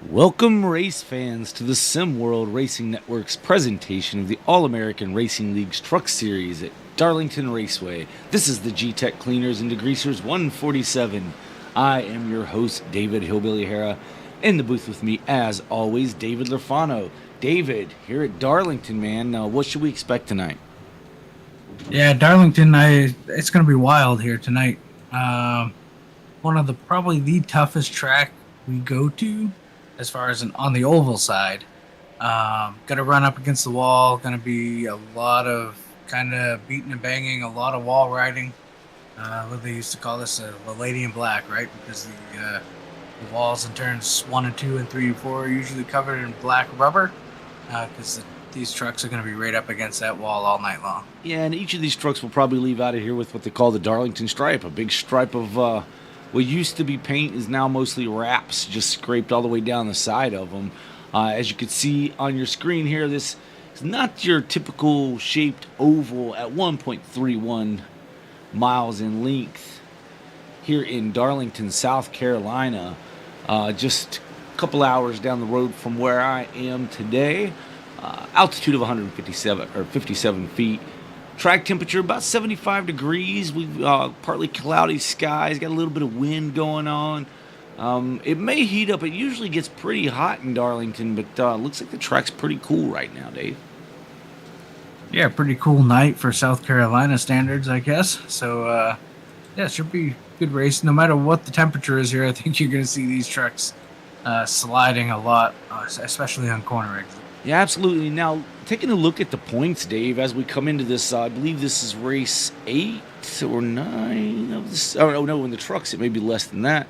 Welcome, race fans, to the Sim World Racing Network's presentation of the All-American Racing League's Truck Series at Darlington Raceway. This is the Gtech Cleaners and Degreasers 147. I am your host, David Hillbilly Hara. In the booth with me, as always, David Lafano. David, here at Darlington, man, what should we expect tonight? Yeah, Darlington, it's going to be wild here tonight. One of probably the toughest track we go to as far as on the oval side. Going to run up against the wall. Going to be a lot of kind of beating and banging, a lot of wall riding. What they used to call this the lady in black, right? Because the walls in turns 1 and 2 and 3 and 4 are usually covered in black rubber. Because these trucks are going to be right up against that wall all night long. Yeah, and each of these trucks will probably leave out of here with what they call the Darlington stripe, a big stripe of what used to be paint is now mostly wraps, just scraped all the way down the side of them. As you can see on your screen here, this is not your typical shaped oval at 1.31 miles in length here in Darlington, South Carolina, just a couple hours down the road from where I am today. Altitude of 157 or 57 feet. Track temperature about 75 degrees. We've partly cloudy skies. Got a little bit of wind going on. It may heat up. It usually gets pretty hot in Darlington, but looks like the track's pretty cool right now, Dave. Yeah, pretty cool night for South Carolina standards, I guess. So, yeah, it should be a good race. No matter what the temperature is here, I think you're going to see these trucks sliding a lot, especially on corner exits. Yeah, absolutely. Now, taking a look at the points, Dave, as we come into this, I believe this is race 8 or 9 of this. Oh, no, in the trucks, it may be less than that.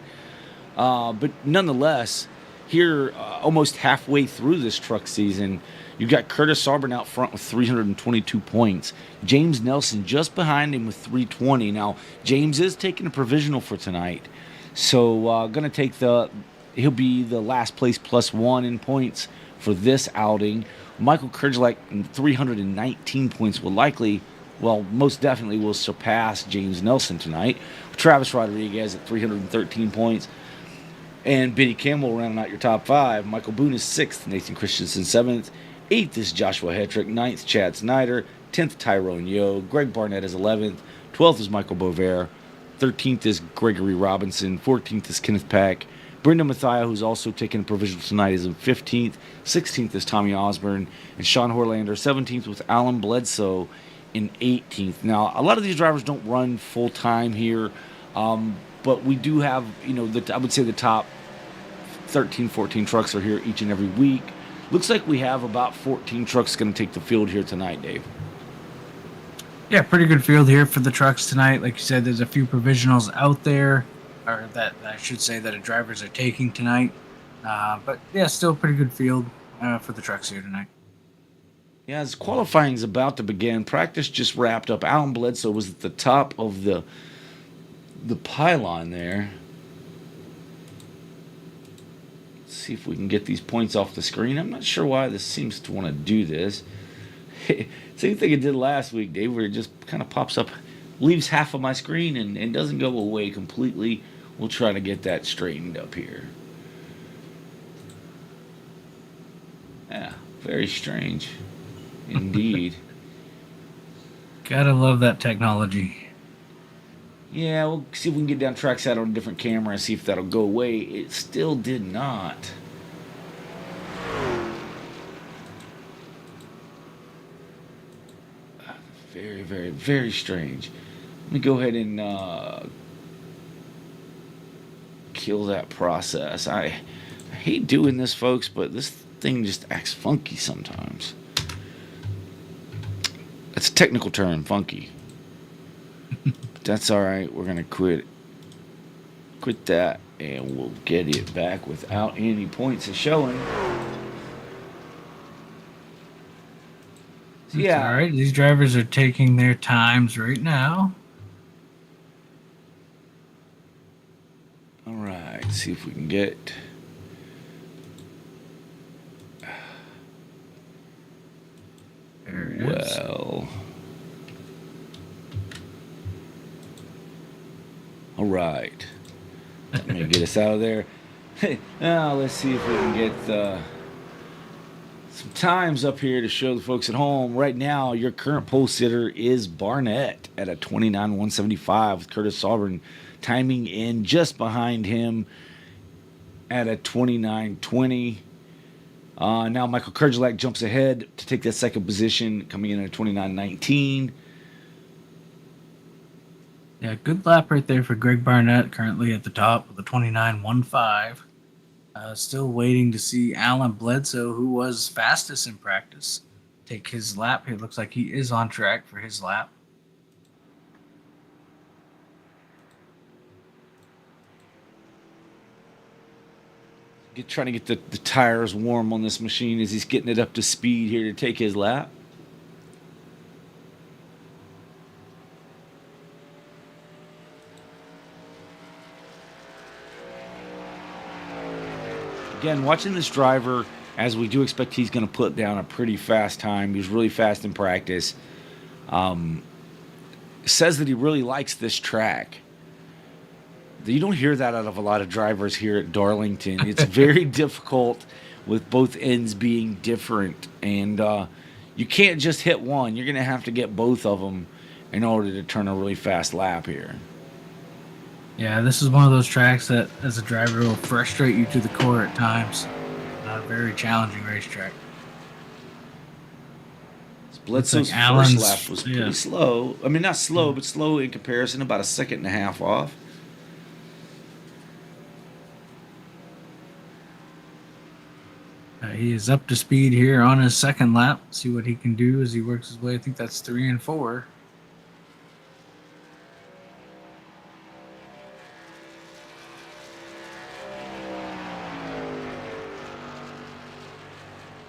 But nonetheless, here, almost halfway through this truck season, you've got Curtis Auburn out front with 322 points. James Nelson just behind him with 320. Now, James is taking a provisional for tonight. So, going to take he'll be the last place +1 in points for this outing. Michael Kerjelak, 319 points, most definitely will surpass James Nelson tonight. Travis Rodriguez at 313 points. And Benny Campbell rounding out your top 5. Michael Boone is 6th, Nathan Christensen 7th. 8th is Joshua Hetrick, 9th Chad Snyder, 10th Tyrone Yo, Greg Barnett is 11th, 12th is Michael Bovair, 13th is Gregory Robinson, 14th is Kenneth Pack, Brendan Mathia, who's also taking a provisional tonight, is in 15th. 16th is Tommy Osborne. And Sean Horlander, 17th, with Alan Bledsoe in 18th. Now, a lot of these drivers don't run full-time here, but we do have, I would say the top 13, 14 trucks are here each and every week. Looks like we have about 14 trucks going to take the field here tonight, Dave. Yeah, pretty good field here for the trucks tonight. Like you said, there's a few provisionals out there, or that I should say that the drivers are taking tonight. But yeah, still a pretty good field for the trucks here tonight. Yeah, as qualifying is about to begin, practice just wrapped up. Alan Bledsoe was at the top of the pylon there. Let's see if we can get these points off the screen. I'm not sure why this seems to want to do this. Same thing it did last week, Dave, where it just kind of pops up, leaves half of my screen and doesn't go away completely. We'll try to get that straightened up here. Yeah, very strange. Indeed. Gotta love that technology. Yeah, we'll see if we can get down trackside on a different camera and see if that'll go away. It still did not. Very, very, very strange. Let me go ahead and kill that process. I hate doing this, folks, but this thing just acts funky sometimes. That's a technical term, funky. But that's all right. We're gonna quit that, and we'll get it back without any points showing. So yeah, all right. These drivers are taking their times right now. All right. See if we can get. There it is. All right. Let me get us out of there. Now let's see if we can get some times up here to show the folks at home. Right now, your current pole sitter is Barnett at a 29.175 with Curtis Auburn timing in just behind him at a 29.20. Now Michael Kerjelak jumps ahead to take that second position, coming in at 29.19. Yeah, good lap right there for Greg Barnett, currently at the top with a 29.15. Still waiting to see Alan Bledsoe, who was fastest in practice, take his lap. It looks like he is on track for his lap. Trying to get the tires warm on this machine as he's getting it up to speed here to take his lap. Again, watching this driver, as we do expect he's going to put down a pretty fast time. He was really fast in practice. Says that he really likes this track. You don't hear that out of a lot of drivers here at Darlington. It's very difficult with both ends being different. And you can't just hit one. You're going to have to get both of them in order to turn a really fast lap here. Yeah, this is one of those tracks that, as a driver, will frustrate you to the core at times. A very challenging racetrack. Bledsoe's first lap was pretty slow. I mean, not slow, but slow in comparison, about a second and a half off. He is up to speed here on his second lap. See what he can do as he works his way. I think that's 3 and 4.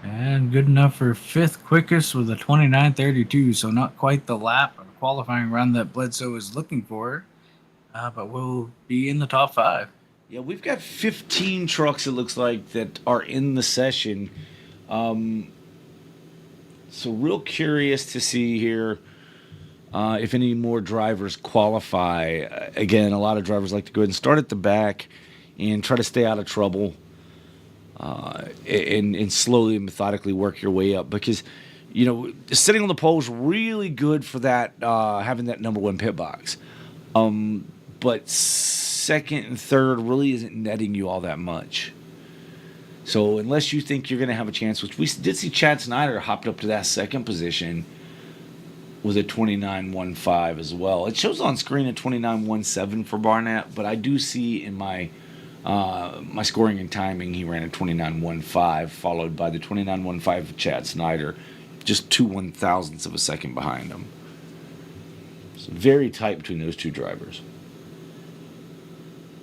And good enough for 5th quickest with a 29.32. So not quite the lap or qualifying run that Bledsoe is looking for, but will be in the top 5. Yeah, we've got 15 trucks, it looks like, that are in the session. So real curious to see here if any more drivers qualify. Again, a lot of drivers like to go ahead and start at the back and try to stay out of trouble and slowly and methodically work your way up. Because, you know, sitting on the pole is really good for that, having that number 1 pit box. But second and third really isn't netting you all that much. So unless you think you're going to have a chance, which we did see Chad Snyder hopped up to that second position with a 29.15 as well. It shows on screen a 29.17 for Barnett, but I do see in my my scoring and timing he ran a 29.15, followed by the 29.15 of Chad Snyder, just 2/1000ths of a second behind him. So very tight between those two drivers.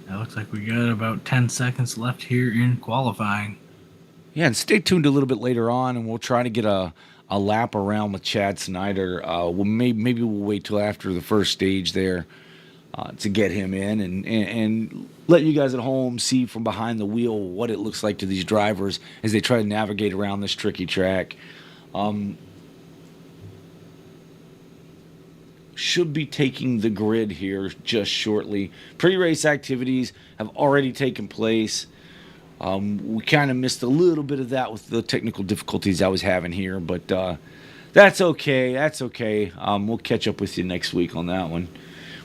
It looks like we got about 10 seconds left here in qualifying. Yeah, and stay tuned a little bit later on, and we'll try to get a lap around with Chad Snyder. Maybe we'll wait till after the first stage there to get him in and let you guys at home see from behind the wheel what it looks like to these drivers as they try to navigate around this tricky track. Should be taking the grid here just shortly. Pre-race activities have already taken place. We kind of missed a little bit of that with the technical difficulties I was having here, but that's okay. That's okay. We'll catch up with you next week on that one.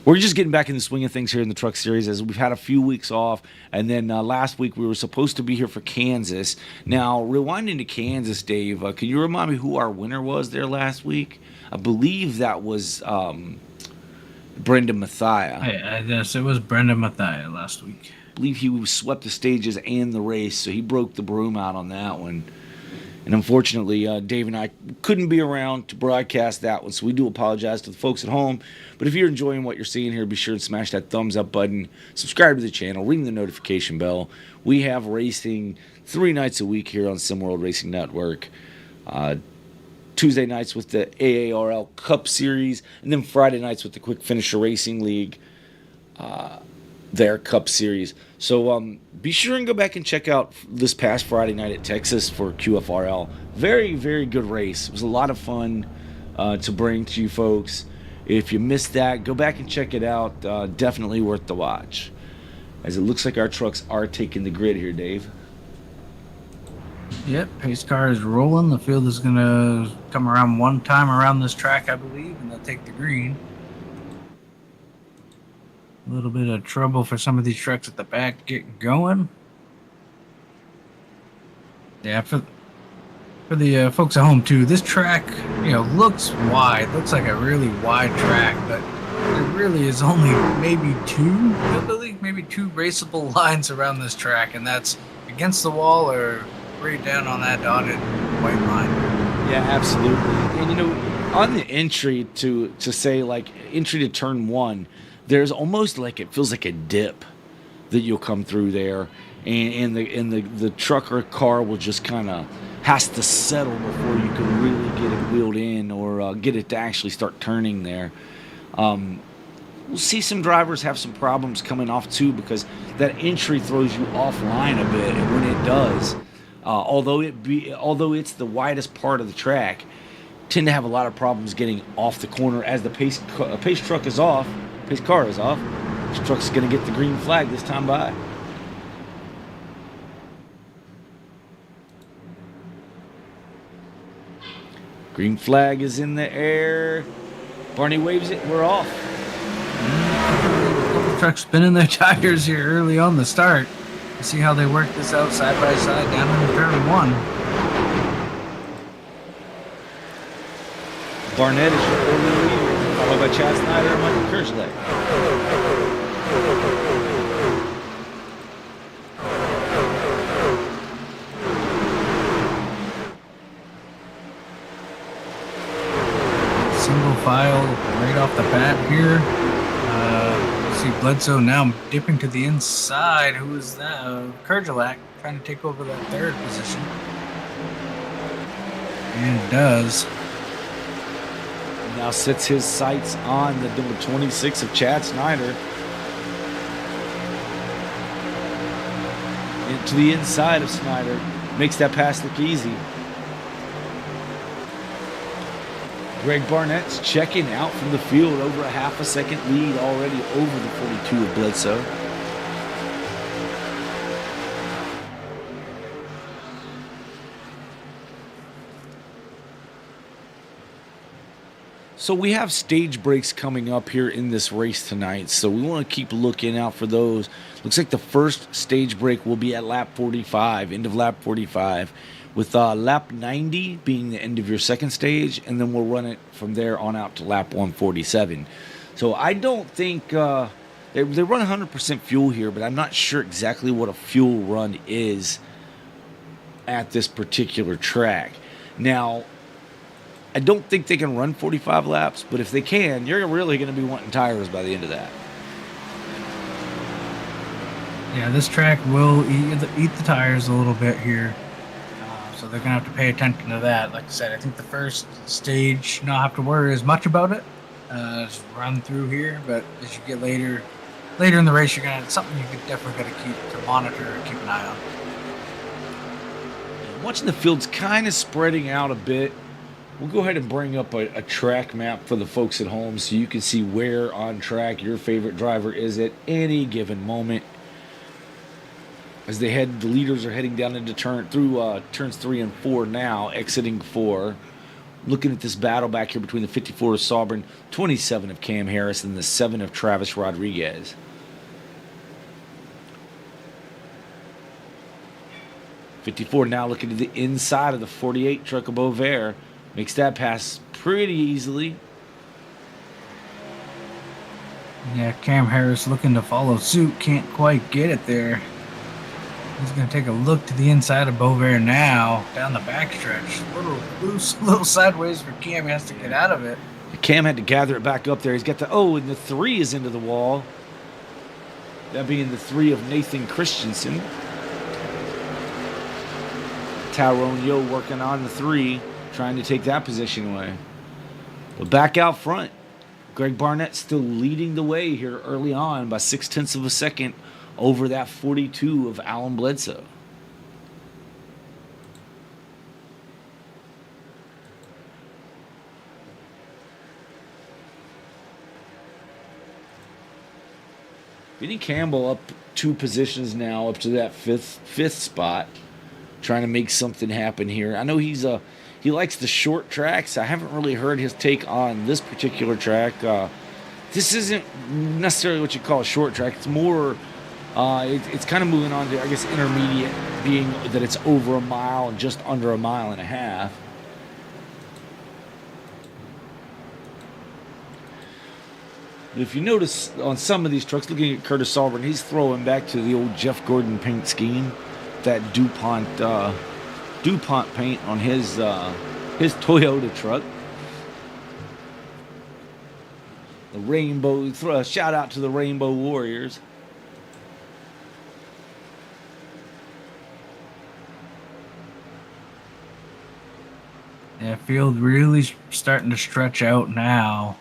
We're just getting back in the swing of things here in the Truck Series as we've had a few weeks off, and then last week we were supposed to be here for Kansas. Now, rewinding to Kansas, Dave, can you remind me who our winner was there last week? I believe that was Brendan Mathia. Yes, it was Brendan Mathia last week. I believe he swept the stages and the race, so he broke the broom out on that one. And unfortunately, Dave and I couldn't be around to broadcast that one, so we do apologize to the folks at home. But if you're enjoying what you're seeing here, be sure to smash that thumbs up button, subscribe to the channel, ring the notification bell. We have racing 3 nights a week here on SimWorld Racing Network. Tuesday nights with the AARL Cup Series, and then Friday nights with the Quick Finisher Racing League, their Cup Series. So be sure and go back and check out this past Friday night at Texas for QFRL. Very, very good race. It was a lot of fun to bring to you folks. If you missed that, go back and check it out. Definitely worth the watch. as it looks like our trucks are taking the grid here, Dave. Yep, pace car is rolling. The field is going to come around one time around this track, I believe, and they'll take the green. A little bit of trouble for some of these trucks at the back getting going. Yeah, for the folks at home too, this track, looks wide. Looks like a really wide track, but there really is only maybe two raceable lines around this track, and that's against the wall or right down on that dotted white line. Yeah, absolutely. And on the entry to say like entry to turn one, there's almost like it feels like a dip that you'll come through there, and the truck or car will just kind of has to settle before you can really get it wheeled in or get it to actually start turning there. We'll see some drivers have some problems coming off too, because that entry throws you offline a bit, and when it does, although it's the widest part of the track, tend to have a lot of problems getting off the corner as the pace car is off. This truck's going to get the green flag this time by. Green flag is in the air. Barney waves it. We're off. A couple trucks spinning their tires here early on the start. You see how they work this out side by side down in turn one. Barnett is your early leader, followed by Chad Snyder and Michael Kerslake. Single file right off the bat here. See Bledsoe now dipping to the inside. Who is that? Kerjalak trying to take over that third position. And it does. Now sets his sights on the number 26 of Chad Snyder. Into the inside of Snyder. Makes that pass look easy. Greg Barnett's checking out from the field, over a half a second lead already over the 42 of Bledsoe. So we have stage breaks coming up here in this race tonight, so we want to keep looking out for those. Looks like the first stage break will be at lap 45, end of lap 45, with lap 90 being the end of your second stage, and then we'll run it from there on out to lap 147. So I don't think they run 100% fuel here, but I'm not sure exactly what a fuel run is at this particular track. Now, I don't think they can run 45 laps, but if they can, you're really going to be wanting tires by the end of that. Yeah, this track will eat the tires a little bit here. So they're going to have to pay attention to that. Like I said, I think the first stage, you don't have to worry as much about it. Just run through here, but as you get later in the race, you're going to have something you could definitely got to keep to monitor and keep an eye on. Watching the fields kind of spreading out a bit. We'll go ahead and bring up a track map for the folks at home so you can see where on track your favorite driver is at any given moment. As the leaders are heading down into turns 3 and 4 now, exiting 4. Looking at this battle back here between the 54 of Sauber, 27 of Cam Harris, and the 7 of Travis Rodriguez. '54 now looking to the inside of the 48 truck of Beauvais. Makes that pass pretty easily. Yeah, Cam Harris looking to follow suit. Can't quite get it there. He's going to take a look to the inside of Beauvais now, down the backstretch. A little loose, a little sideways for Cam. He has to get out of it. Cam had to gather it back up there. He's got and the 3 is into the wall. That being the 3 of Nathan Christensen. Tyrone Yo working on the 3, trying to take that position away. But back out front, Greg Barnett still leading the way here early on by 0.6 of a second over that 42 of Alan Bledsoe. Vinnie Campbell up 2 positions now up to that fifth spot, trying to make something happen here. I know he likes the short tracks. I haven't really heard his take on this particular track. This isn't necessarily what you call a short track. It's more, it's kind of moving on to, I guess, intermediate, being that it's over a mile and just under a mile and a half. If you notice on some of these trucks, looking at Curtis Auburn, he's throwing back to the old Jeff Gordon paint scheme, that DuPont paint on his Toyota truck. The Rainbow, throw a shout out to the Rainbow Warriors. Yeah, field really starting to stretch out now.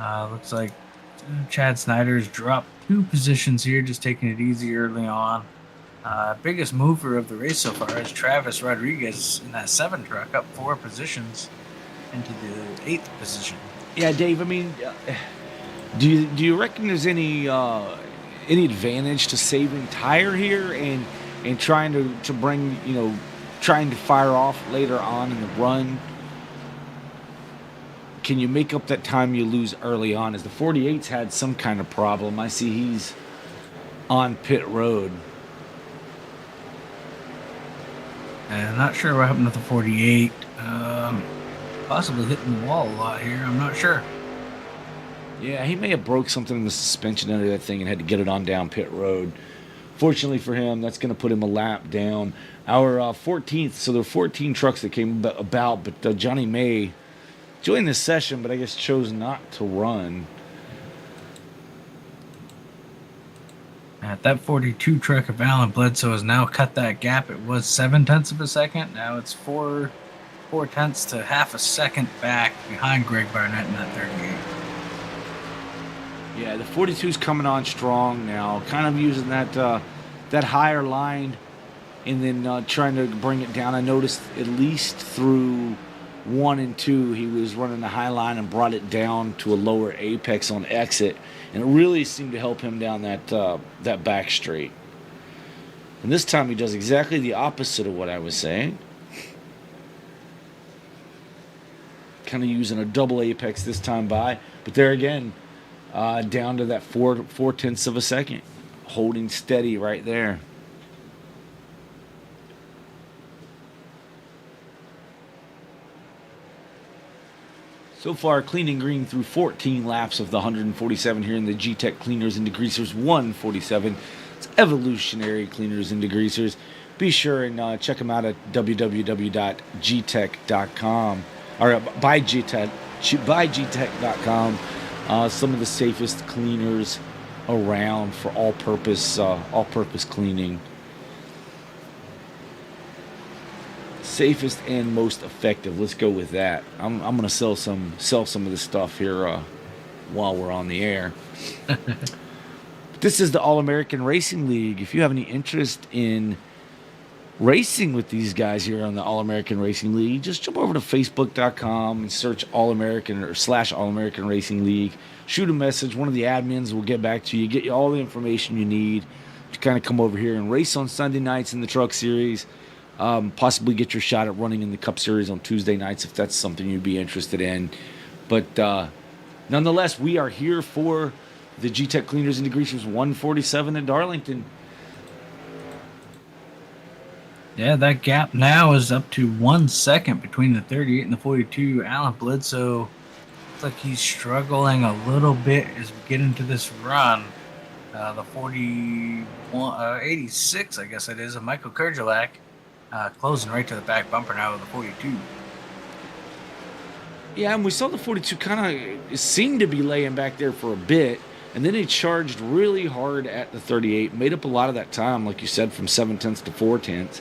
Looks like Chad Snyder's dropped 2 positions here, just taking it easy early on. Biggest mover of the race so far is Travis Rodriguez in that 7 truck, up 4 positions into the 8th position. Yeah, Dave. I mean, do you reckon there's any advantage to saving tire here and trying to bring, trying to fire off later on in the run? Can you make up that time you lose early on? As the 48's had some kind of problem. I see he's on pit road. I'm not sure what happened with the 48. Possibly hitting the wall a lot here. I'm not sure. Yeah, he may have broke something in the suspension under that thing and had to get it on down pit road. Fortunately for him, that's going to put him a lap down. Our 14th, so there were 14 trucks that came about, but Johnny May joined this session, but I guess chose not to run. That 42 truck of Alan Bledsoe has now cut that gap. It was 0.7 of a second. Now it's 4/10 to half a second back behind Greg Barnett in that 38. Yeah, the 42's coming on strong now, kind of using that higher line and then trying to bring it down. I noticed at least through 1 and 2, he was running the high line and brought it down to a lower apex on exit, and it really seemed to help him down that back straight. And this time he does exactly the opposite of what I was saying. Kind of using a double apex this time by, but there again, down to that 4/10 of a second, holding steady right there. So far, cleaning green through 14 laps of the 147 here in the Gtech Cleaners and Degreasers 147. It's Evolutionary Cleaners and Degreasers. Be sure and check them out at www.gtech.com or by Gtech.com. Some of the safest cleaners around for all-purpose cleaning. Safest and most effective. Let's go with that. I'm gonna sell some of this stuff here while we're on the air. This is the All-American Racing League. If you have any interest in racing with these guys here on the All-American Racing League, just jump over to facebook.com and search All-American or /All-American Racing League. Shoot a message. One of the admins will get back to you, get you all the information you need to kind of come over here and race on Sunday nights in the Truck Series. Possibly get your shot at running in the Cup Series on Tuesday nights if that's something you'd be interested in. But nonetheless, we are here for the Gtech Cleaners and Degreasers 147 at Darlington. Yeah, that gap now is up to 1 second between the 38 and the 42. Alan Bledsoe looks like he's struggling a little bit as we get into this run. The 86, I guess it is, of Michael Kurgelak. Closing right to the back bumper now with the 42. Yeah, and we saw the 42 kind of seemed to be laying back there for a bit, and then he charged really hard at the 38, made up a lot of that time, like you said, from 0.7 to 4/10.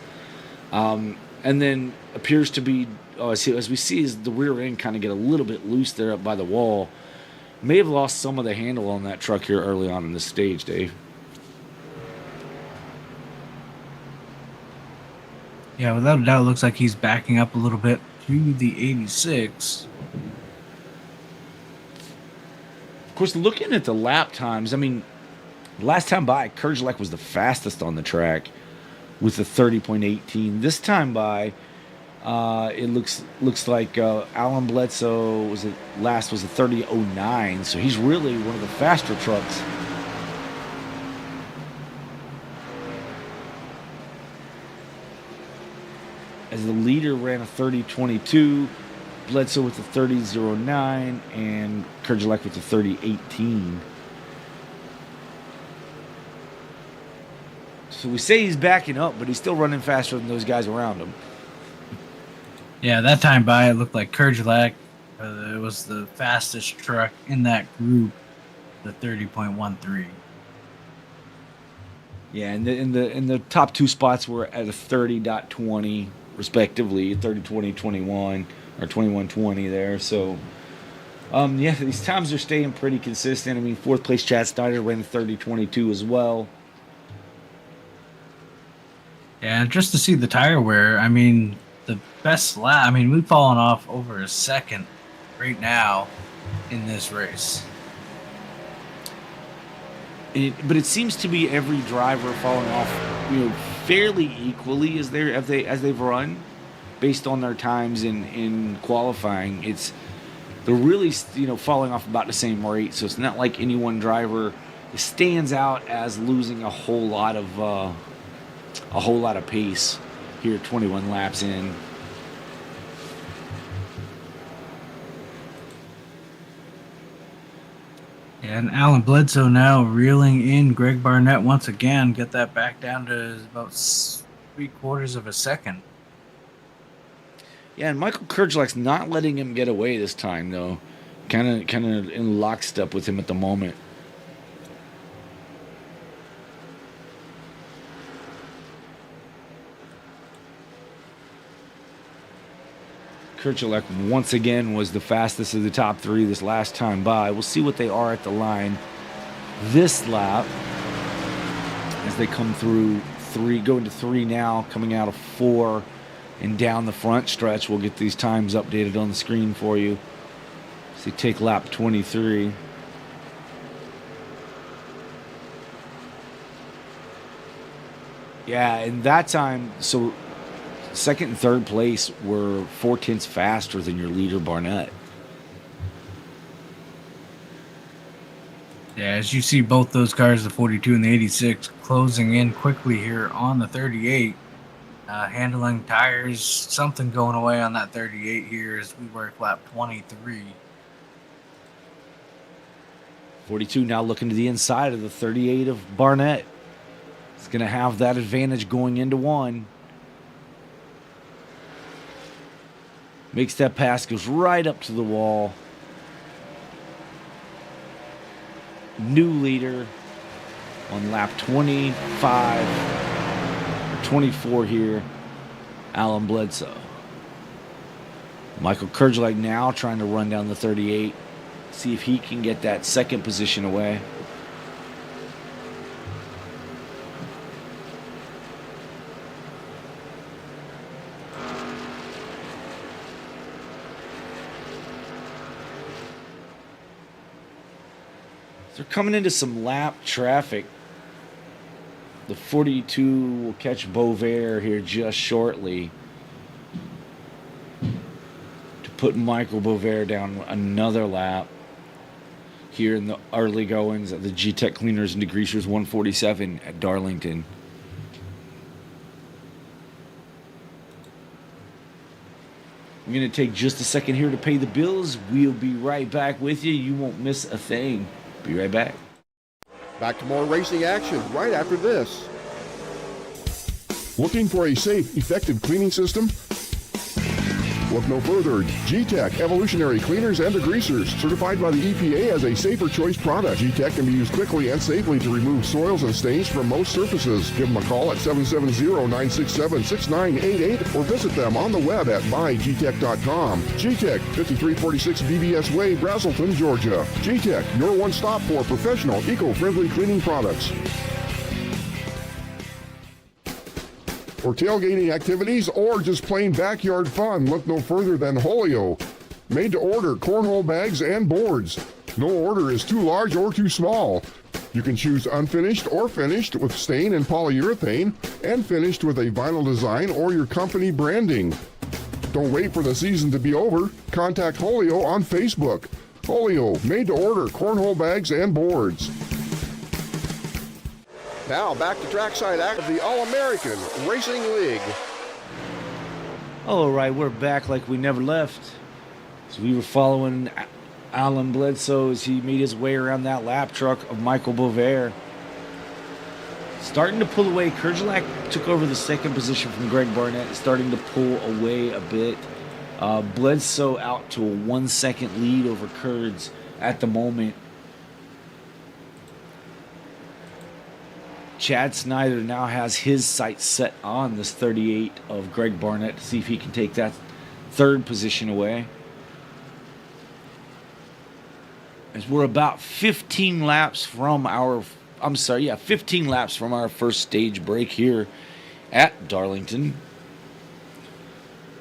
And then appears to be, as we see, is the rear end kind of get a little bit loose there up by the wall. May have lost some of the handle on that truck here early on in this stage, Dave. Yeah, without a doubt, it looks like he's backing up a little bit to the 86. Of course, looking at the lap times, I mean, Last time by, Kerjelek was the fastest on the track with a 30.18. This time by, it looks like Alan Bledsoe was a 30.09. So he's really one of the faster trucks. As the leader ran a 30.22, Bledsoe with a 30.09, and Kerjelek with a 30.18. So we say he's backing up, but he's still running faster than those guys around him. Yeah, that time by, it looked like Kerjelek it was the fastest truck in that group, the 30.13. Yeah, and in the top two spots were at a 30.20 respectively, 30.20.21 or 21.20 there. So yeah, these times are staying pretty consistent. I mean, fourth place Chad Snyder ran a 30.22 as well. Yeah, and just to see the tire wear, I mean, the best lap, I mean, we've fallen off over a second right now in this race. But it seems to be every driver falling off, fairly equally as they've run, based on their times in qualifying. They're really falling off about the same rate. So it's not like any one driver stands out as losing a whole lot of pace here, 21 laps in. And Alan Bledsoe now reeling in Greg Barnett once again. Get that back down to about 3/4 of a second. Yeah, and Michael Kerjelek's not letting him get away this time, though. Kind of in lockstep with him at the moment. Kerjelek once again was the fastest of the top three this last time by. We'll see what they are at the line this lap as they come through three, go into three now, coming out of four and down the front stretch. We'll get these times updated on the screen for you. So you take lap 23. Yeah, and that time, so second and third place were 0.4 faster than your leader, Barnett. Yeah, as you see both those cars, the 42 and the 86, closing in quickly here on the 38. Handling tires, something going away on that 38 here as we work lap 23. 42 now looking to the inside of the 38 of Barnett. He's going to have that advantage going into one. Makes that pass, goes right up to the wall. New leader on lap 25 or 24 here, Alan Bledsoe. Michael Kerjelek now trying to run down the 38, see if he can get that second position away. They're coming into some lap traffic. The 42 will catch Bovair here just shortly to put Michael Bovair down another lap here in the early goings of the Gtech Cleaners and Degreasers 147 at Darlington. I'm going to take just a second here to pay the bills. We'll be right back with you. You won't miss a thing. Be right back. Back to more racing action right after this. Looking for a safe, effective cleaning system? Look no further. Gtech Evolutionary Cleaners and Degreasers, certified by the EPA as a safer choice product. Gtech can be used quickly and safely to remove soils and stains from most surfaces. Give them a call at 770-967-6988 or visit them on the web at buygtech.com. Gtech, 5346 BBS Way, Brazelton, Georgia. Gtech, your one stop for professional, eco-friendly cleaning products. For tailgating activities or just plain backyard fun, look no further than Holio. Made to order cornhole bags and boards. No order is too large or too small. You can choose unfinished or finished with stain and polyurethane, and finished with a vinyl design or your company branding. Don't wait for the season to be over. Contact Holio on Facebook. Holio, made to order cornhole bags and boards. Now back to trackside act of the All-American Racing League. All right, we're back like we never left. So we were following Alan Bledsoe as he made his way around that lap truck of Michael Bovair. Starting to pull away. Kerjelak took over the second position from Greg Barnett, starting to pull away a bit. Bledsoe out to a 1 second lead over Kurds at the moment. Chad Snyder now has his sights set on this 38 of Greg Barnett to see if he can take that third position away. As we're about 15 laps from our 15 laps from our first stage break here at Darlington.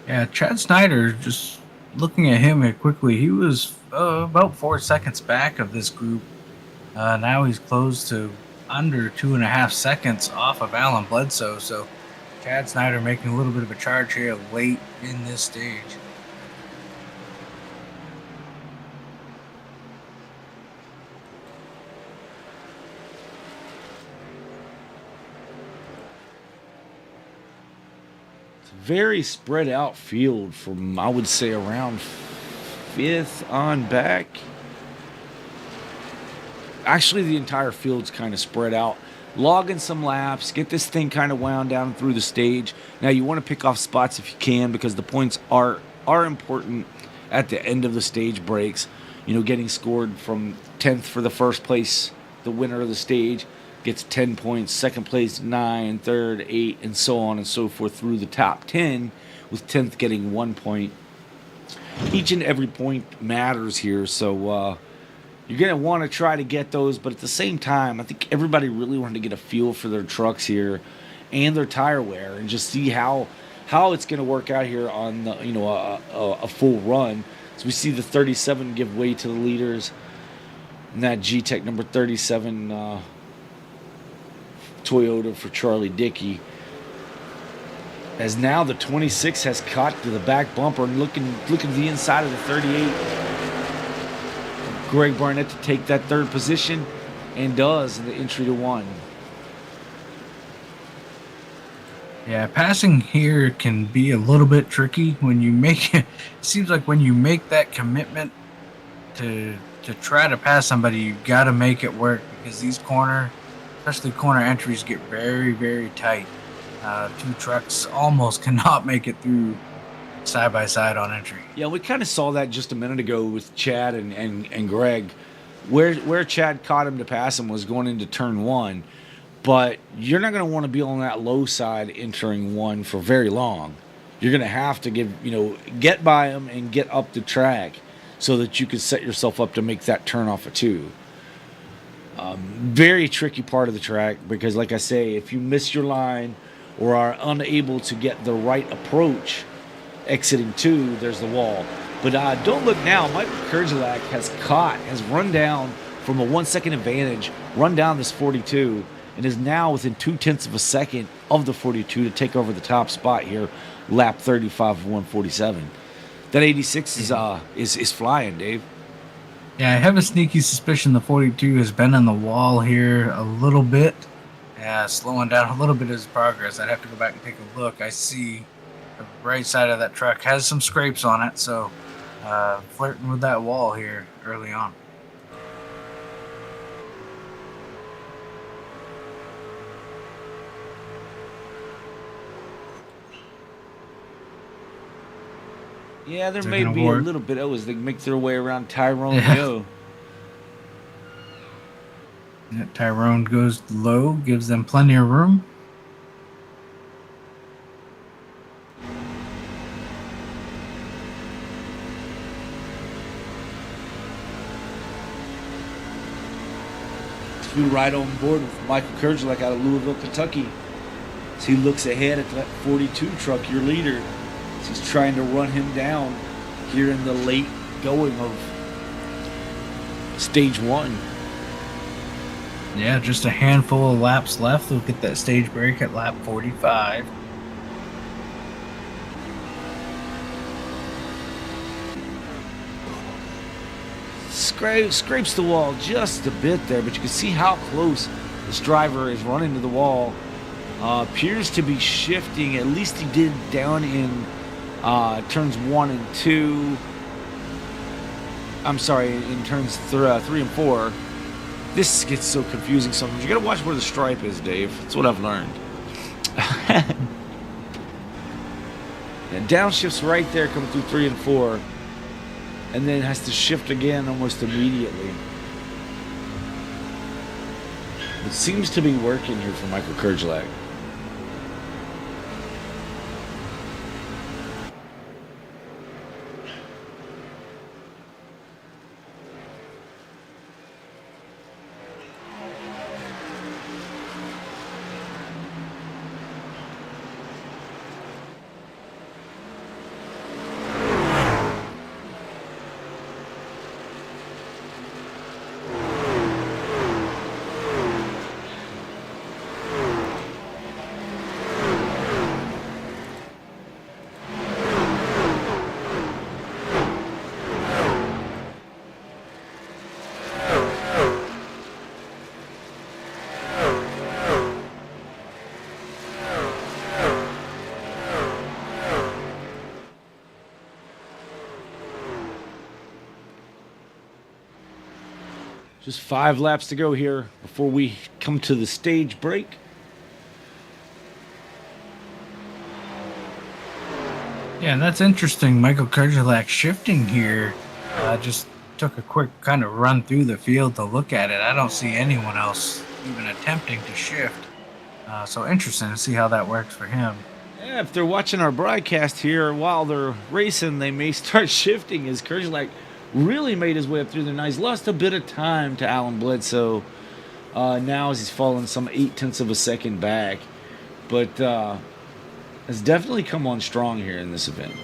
Yeah, Chad Snyder, just looking at him quickly, he was about 4 seconds back of this group. Now he's close to under 2.5 seconds off of Alan Bledsoe. So Chad Snyder making a little bit of a charge here late in this stage. Very spread out field from, I would say, around 5th on back. Actually, the entire field's kind of spread out. Logging some laps, get this thing kind of wound down through the stage. Now, you want to pick off spots if you can, because the points are important at the end of the stage breaks. You know, getting scored from 10th for the first place, the winner of the stage gets 10 points, second place 9, third 8, and so on and so forth through the top 10, with 10th getting 1 point. Each and every point matters here, so you're going to want to try to get those, but at the same time, I think everybody really wanted to get a feel for their trucks here and their tire wear and just see how it's going to work out here on the, a full run. So we see the 37 give way to the leaders, and that Gtech number 37 Toyota for Charlie Dickey. As now the 26 has caught to the back bumper and looking to the inside of the 38. Greg Barnett to take that third position, and does in the entry to 1. Yeah, passing here can be a little bit tricky when you make it. Seems like when you make that commitment to try to pass somebody, you got to make it work, because these especially corner entries, get very, very tight. Two trucks almost cannot make it through side by side on entry. Yeah, we kind of saw that just a minute ago with Chad and Greg. Where Chad caught him to pass him was going into turn 1, but you're not going to want to be on that low side entering 1 for very long. You're going to have to get by him and get up the track so that you can set yourself up to make that turn off of 2. Very tricky part of the track, because like I say, if you miss your line or are unable to get the right approach exiting 2, there's the wall. But don't look now. Michael Kerjelak has run down from a 1 second advantage, run down this 42, and is now within 0.2 of a second of the 42 to take over the top spot here, lap 35 of 147. That 86 is flying, Dave. Yeah, I have a sneaky suspicion the 42 has been on the wall here a little bit. Yeah, slowing down a little bit of his progress. I'd have to go back and take a look. I see the right side of that truck has some scrapes on it, so flirting with that wall here early on. Yeah, there may be a little bit as they make their way around Tyrone Yo. Yeah, Tyrone goes low, gives them plenty of room. We ride on board with Michael Kerjelak out of Louisville, Kentucky. So he looks ahead at that 42 truck, your leader. So he's trying to run him down here in the late going of stage 1. Yeah, just a handful of laps left. We'll get that stage break at lap 45. Scrapes the wall just a bit there, but you can see how close this driver is running to the wall. Appears to be shifting, at least he did down in turns 1 and 2. I'm sorry, in turns 3 and 4. This gets so confusing sometimes. You gotta watch where the stripe is, Dave. That's what I've learned. And downshifts right there coming through 3 and 4. And then has to shift again almost immediately. It seems to be working here for Michael Kerjelak. Just 5 laps to go here before we come to the stage break. Yeah, and that's interesting. Michael Kerjelak shifting here. Just took a quick kind of run through the field to look at it. I don't see anyone else even attempting to shift. So interesting to see how that works for him. Yeah, if they're watching our broadcast here while they're racing, they may start shifting as Kerjelak really made his way up through there. Now he's lost a bit of time to Alan Bledsoe. Now as he's fallen some 0.8 of a second back. But has definitely come on strong here in this event.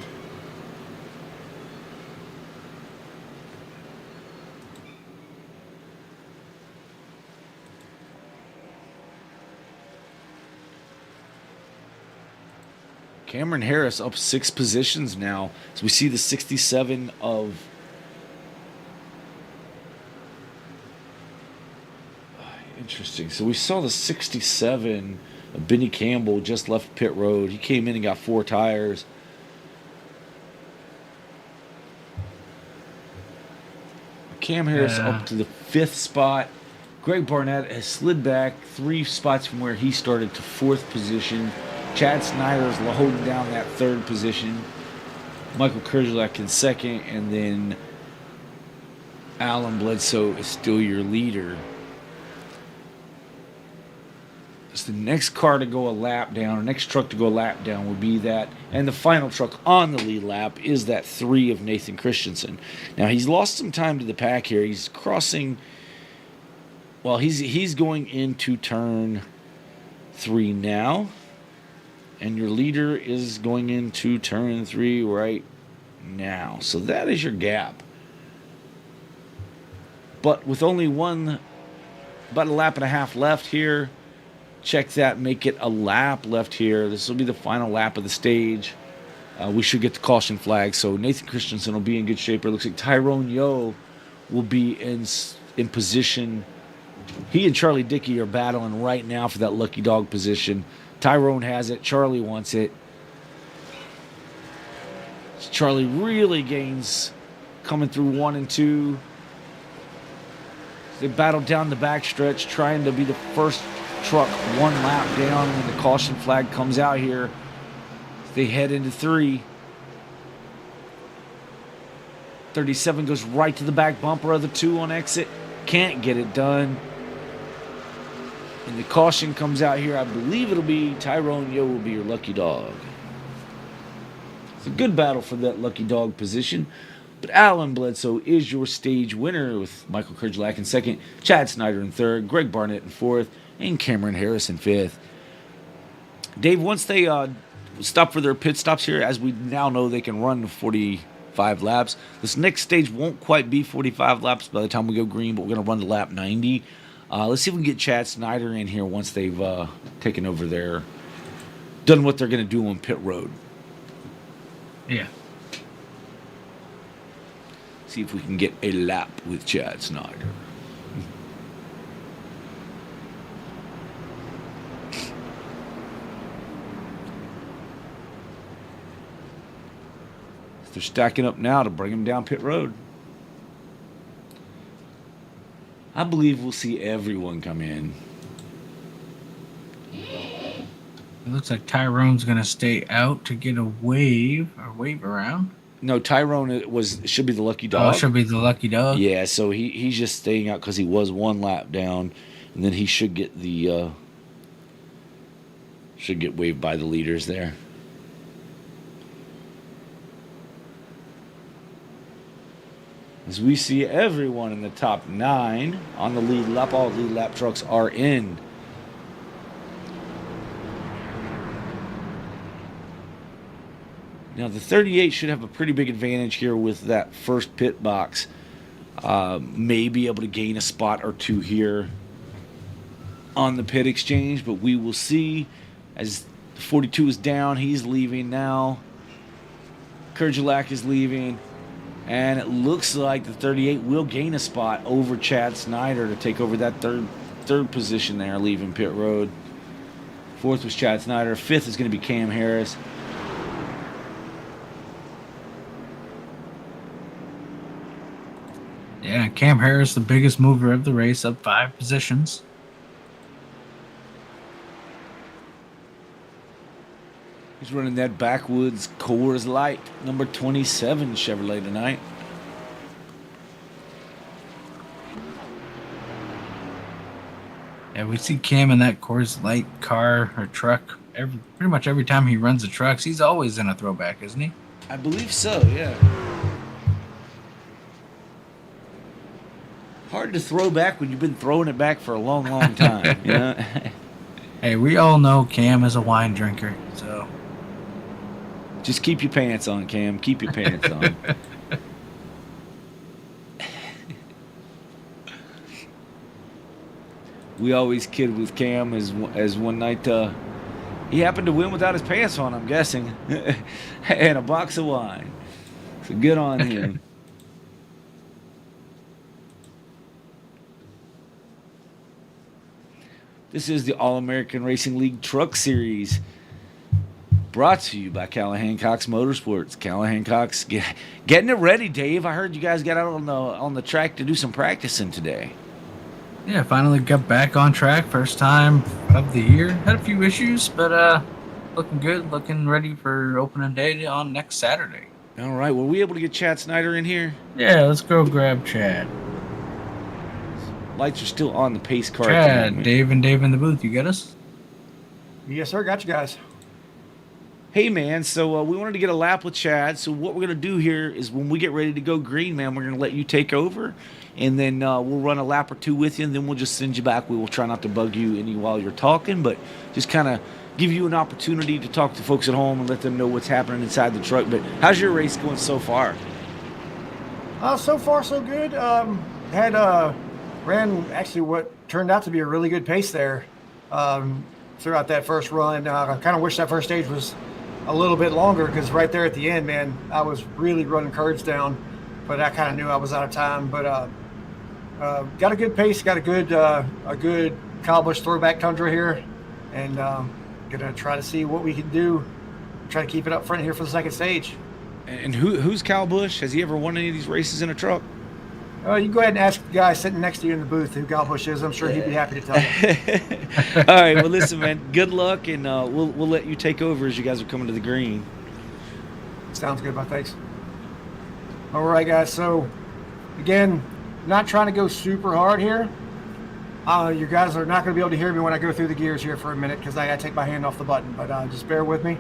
Cameron Harris up 6 positions now. So we see the 67 of interesting. So we saw the 67 of Benny Campbell just left pit road. He came in and got 4 tires. Cam Harris up to the 5th spot. Greg Barnett has slid back 3 spots from where he started to 4th position. Chad Snyder is holding down that 3rd position. Michael Kerjelak in 2nd, and then Alan Bledsoe is still your leader. So the next car to go a lap down, or next truck to go a lap down would be that, and the final truck on the lead lap is that 3 of Nathan Christensen. Now he's lost some time to the pack here. He's crossing, well, he's going into turn 3 now, and your leader is going into turn 3 right now. So that is your gap. But with only about a lap and a half left here, check that, make it a lap left here. This will be the final lap of the stage. We should get the caution flag, so Nathan Christensen will be in good shape. It looks like Tyrone Yo will be in position. He and Charlie Dickey are battling right now for that lucky dog position. Tyrone has it. Charlie wants it. Charlie really gains coming through 1 and 2. They battle down the backstretch, trying to be the first truck 1 lap down when the caution flag comes out here. They head into 3. 37 goes right to the back bumper of the 2 on exit. Can't get it done. And the caution comes out here. I believe it'll be Tyrone Yo will be your lucky dog. It's a good battle for that lucky dog position. But Alan Bledsoe is your stage winner with Michael Kerjelak in 2nd, Chad Snyder in 3rd, Greg Barnett in 4th, and Cameron Harris in 5th. Dave, once they stop for their pit stops here, as we now know they can run 45 laps. This next stage won't quite be 45 laps by the time we go green, but we're going to run to lap 90. Let's see if we can get Chad Snyder in here once they've taken over done what they're going to do on pit road. Yeah. See if we can get a lap with Chad Snyder. They're stacking up now to bring him down pit road. I believe we'll see everyone come in. It looks like Tyrone's going to stay out to get a wave around. No, Tyrone should be the lucky dog. Oh, should be the lucky dog. Yeah, so he's just staying out because he was one lap down, and then he should get waved by the leaders there. As we see everyone in the top 9 on the lead lap, all lead lap trucks are in. Now the 38 should have a pretty big advantage here with that first pit box. May be able to gain a spot or two here on the pit exchange, but we will see. As the 42 is down, he's leaving now. Kurjalak is leaving. And it looks like the 38 will gain a spot over Chad Snyder to take over that third position there, leaving pit road. 4th was Chad Snyder. 5th is going to be Cam Harris. Yeah, Cam Harris, the biggest mover of the race, up 5 positions. He's running that backwoods Coors Light, number 27 Chevrolet tonight. Yeah, we see Cam in that Coors Light car or truck pretty much every time he runs the trucks. He's always in a throwback, isn't he? I believe so, yeah. Hard to throw back when you've been throwing it back for a long, long time, you know? Hey, we all know Cam is a wine drinker, so... Just keep your pants on, Cam. Keep your pants on. We always kid with Cam as one night he happened to win without his pants on, I'm guessing, and a box of wine. So good on him. This is the All-American Racing League Truck Series, brought to you by Callahan Cox Motorsports. Callahan Cox getting it ready, Dave. I heard you guys got out on the track to do some practicing today. Yeah, finally got back on track. First time of the year. Had a few issues, but looking good. Looking ready for opening day on next Saturday. All right. Were we able to get Chad Snyder in here? Yeah, let's go grab Chad. Lights are still on the pace car. Chad, Dave in the booth. You get us? Yes, sir. Got you guys. Hey, man, so we wanted to get a lap with Chad. So what we're going to do here is when we get ready to go green, man, we're going to let you take over. And then we'll run a lap or two with you, and then we'll just send you back. We will try not to bug you any while you're talking, but just kind of give you an opportunity to talk to folks at home and let them know what's happening inside the truck. But how's your race going so far? So far, so good. Ran actually what turned out to be a really good pace there throughout that first run. I kind of wish that first stage was a little bit longer because right there at the end, man, I was really running curves down, but I kind of knew I was out of time. But got a good pace, got a good Kyle Busch throwback Tundra here, and gonna try to see what we can do. Try to keep it up front here for the second stage. And who's Kyle Busch? Has he ever won any of these races in a truck? You can go ahead and ask the guy sitting next to you in the booth who Kyle Busch is. I'm sure he'd be happy to tell you. All right, well, listen, man, good luck, and we'll let you take over as you guys are coming to the green. Sounds good, bud. Thanks. All right, guys. So, again, not trying to go super hard here. You guys are not going to be able to hear me when I go through the gears here for a minute because I got to take my hand off the button, but just bear with me.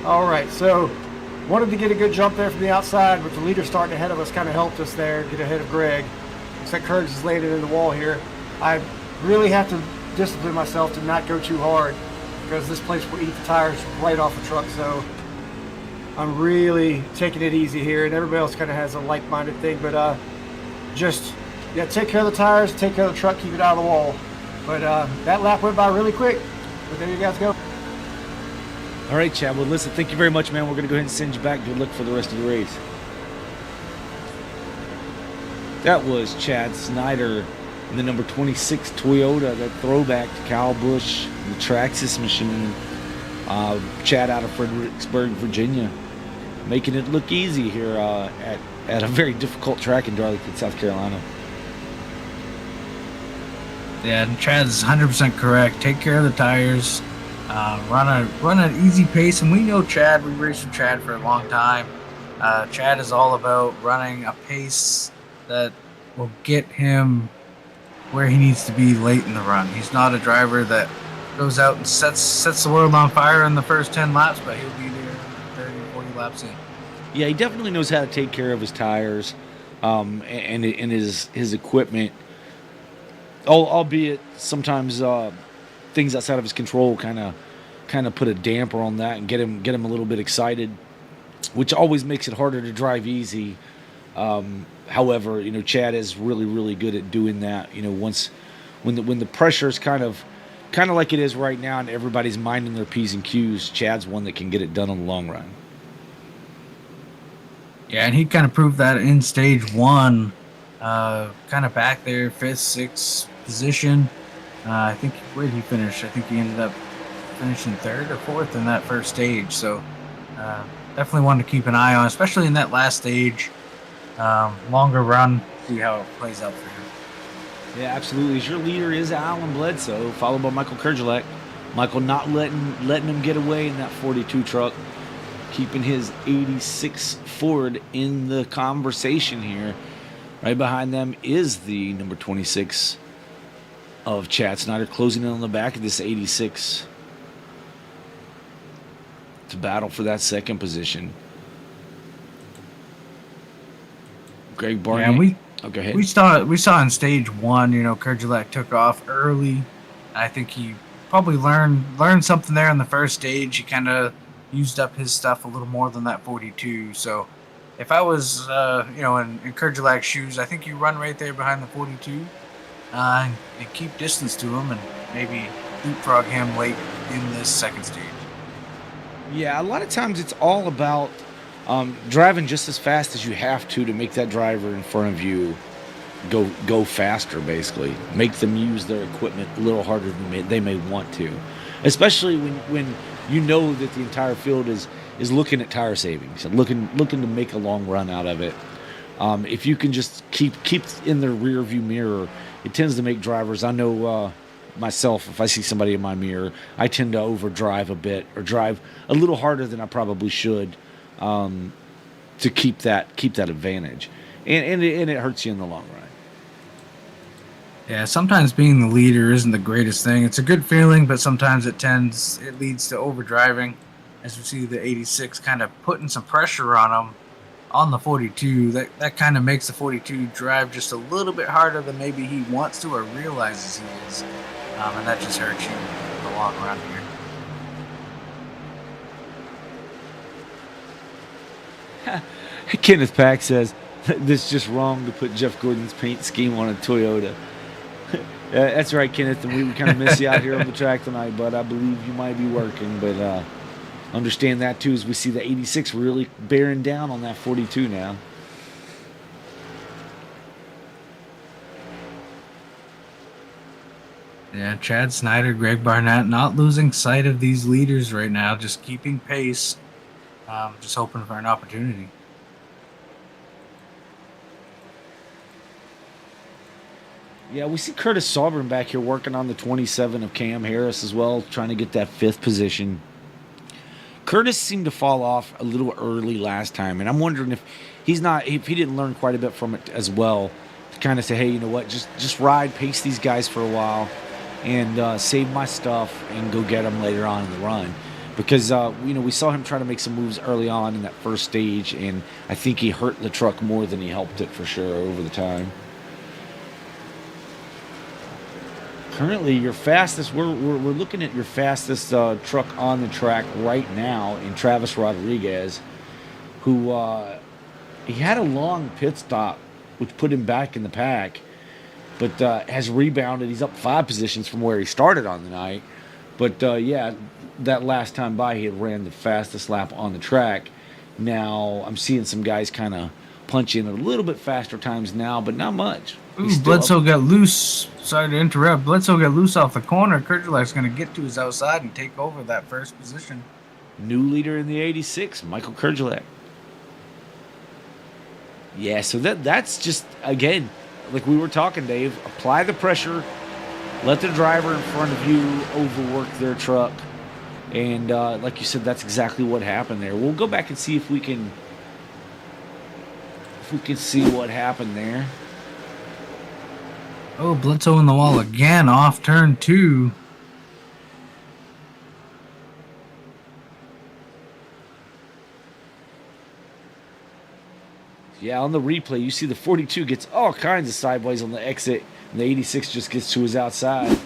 All right, so wanted to get a good jump there from the outside, but the leader starting ahead of us kind of helped us there, get ahead of Greg. Looks like Kurtz is landed in the wall here. I really have to discipline myself to not go too hard because this place will eat the tires right off the truck. So I'm really taking it easy here, and everybody else kind of has a like-minded thing. But take care of the tires, take care of the truck, keep it out of the wall. But that lap went by really quick. But there you guys go. All right, Chad. Well, listen, thank you very much, man. We're going to go ahead and send you back. Good luck for the rest of the race. That was Chad Snyder in the number 26 Toyota, that throwback to Kyle Busch, the Traxxas machine. Chad out of Fredericksburg, Virginia, making it look easy here at a very difficult track in Darlington, South Carolina. Yeah, and Chad's 100% correct. Take care of the tires. Run an easy pace, and we know Chad. We raced with Chad for a long time. Chad is all about running a pace that will get him where he needs to be late in the run. He's not a driver that goes out and sets the world on fire in the first 10 laps, but he'll be there 30, 40 laps in. Yeah, he definitely knows how to take care of his tires and his equipment. Albeit sometimes things outside of his control kind of put a damper on that and get him a little bit excited, which always makes it harder to drive easy. However, Chad is really, really good at doing that. When the pressure is kind of like it is right now and everybody's minding their P's and Q's, Chad's one that can get it done in the long run. Yeah, and he kind of proved that in stage one, kind of back there, 5th, 6th position. I think, where did he finish? I think he ended up finishing 3rd or 4th in that first stage. So definitely one to keep an eye on, especially in that last stage. Longer run, see how it plays out for him. Yeah, absolutely. Your leader is Alan Bledsoe, followed by Michael Kerjelak. Michael not letting him get away in that 42 truck, keeping his 86 Ford in the conversation here. Right behind them is the number 26 of Chad Snyder, closing in on the back of this 86 to battle for that second position. Greg Barnett. Yeah, go ahead. We saw in stage one, Kerjelak took off early. I think he probably learned something there in the first stage. He kind of used up his stuff a little more than that 42. So if I was, in Kerjelak's shoes, I think you run right there behind the 42 and keep distance to him and maybe leapfrog him late in this second stage. Yeah, a lot of times it's all about driving just as fast as you have to make that driver in front of you go faster, basically. Make them use their equipment a little harder than they may want to. Especially when you know that the entire field is looking at tire savings and looking to make a long run out of it. If you can just keep in their rear view mirror, it tends to make drivers, I know myself, if I see somebody in my mirror, I tend to overdrive a bit or drive a little harder than I probably should to keep that advantage. And it hurts you in the long run. Yeah, sometimes being the leader isn't the greatest thing. It's a good feeling, but sometimes it leads to overdriving. As we see the 86 kind of putting some pressure on him on the 42. That kind of makes the 42 drive just a little bit harder than maybe he wants to or realizes he is. And that just hurts you in the long run here. Kenneth Pack says, this is just wrong to put Jeff Gordon's paint scheme on a Toyota. That's right, Kenneth, and we kind of miss you out here on the track tonight, but I believe you might be working. But understand that, too, as we see the 86 really bearing down on that 42 now. Yeah, Chad Snyder, Greg Barnett, not losing sight of these leaders right now, just keeping pace, just hoping for an opportunity. Yeah, we see Curtis Sauber back here working on the 27 of Cam Harris as well, trying to get that 5th position. Curtis seemed to fall off a little early last time, and I'm wondering if he didn't learn quite a bit from it as well, to kind of say, hey, you know what, just ride, pace these guys for a while, and save my stuff and go get them later on in the run. Because, we saw him try to make some moves early on in that first stage, and I think he hurt the truck more than he helped it for sure over the time. Currently, your fastest, we're looking at your fastest truck on the track right now in Travis Rodriguez, who he had a long pit stop, which put him back in the pack, but has rebounded. He's up 5 positions from where he started on the night. But yeah, that last time by, he had ran the fastest lap on the track. Now I'm seeing some guys kind of punch in a little bit faster times now, but not much. Ooh, Bledsoe got loose. Sorry to interrupt. Bledsoe got loose off the corner. Kerjelak's going to get to his outside and take over that first position. New leader in the 86, Michael Kerjelak. Yeah, so that's just, again, like we were talking, Dave, apply the pressure, let the driver in front of you overwork their truck. And like you said, that's exactly what happened there. We'll go back and see if we can see what happened there. Oh, Bledsoe in the wall again off turn 2. Yeah, on the replay, you see the 42 gets all kinds of sideways on the exit, and the 86 just gets to his outside.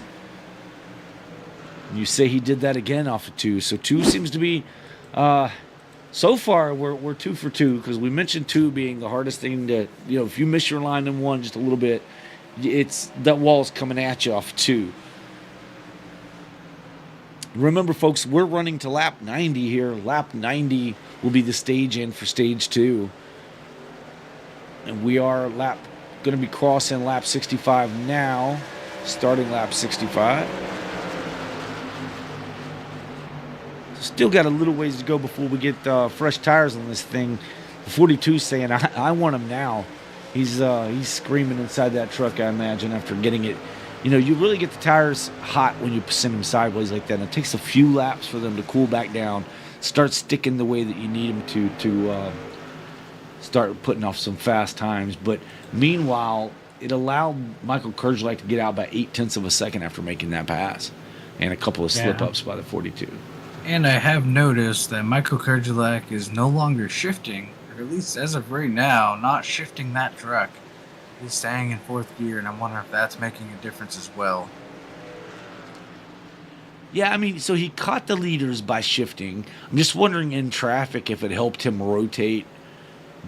And you say he did that again off of 2. So 2 seems to be, so far, we're 2 for 2, because we mentioned 2 being the hardest thing to, if you miss your line in 1 just a little bit, it's that wall's coming at you off 2. Remember, folks, we're running to lap 90 here. Lap 90 will be the stage in for stage 2. And we are going to be crossing lap 65 now, starting lap 65. Still got a little ways to go before we get fresh tires on this thing. The 42's saying, I want him now. He's screaming inside that truck, I imagine, after getting it. You really get the tires hot when you send them sideways like that. And it takes a few laps for them to cool back down, start sticking the way that you need them to start putting off some fast times. But meanwhile, it allowed Michael Kerjelak to get out by 0.8 of a second after making that pass, and a couple of slip-ups by the 42. And I have noticed that Michael Kerjelak is no longer shifting, or at least as of right now, not shifting that truck. He's staying in 4th gear, and I wonder if that's making a difference as well. Yeah, I mean, so he caught the leaders by shifting. I'm just wondering in traffic if it helped him rotate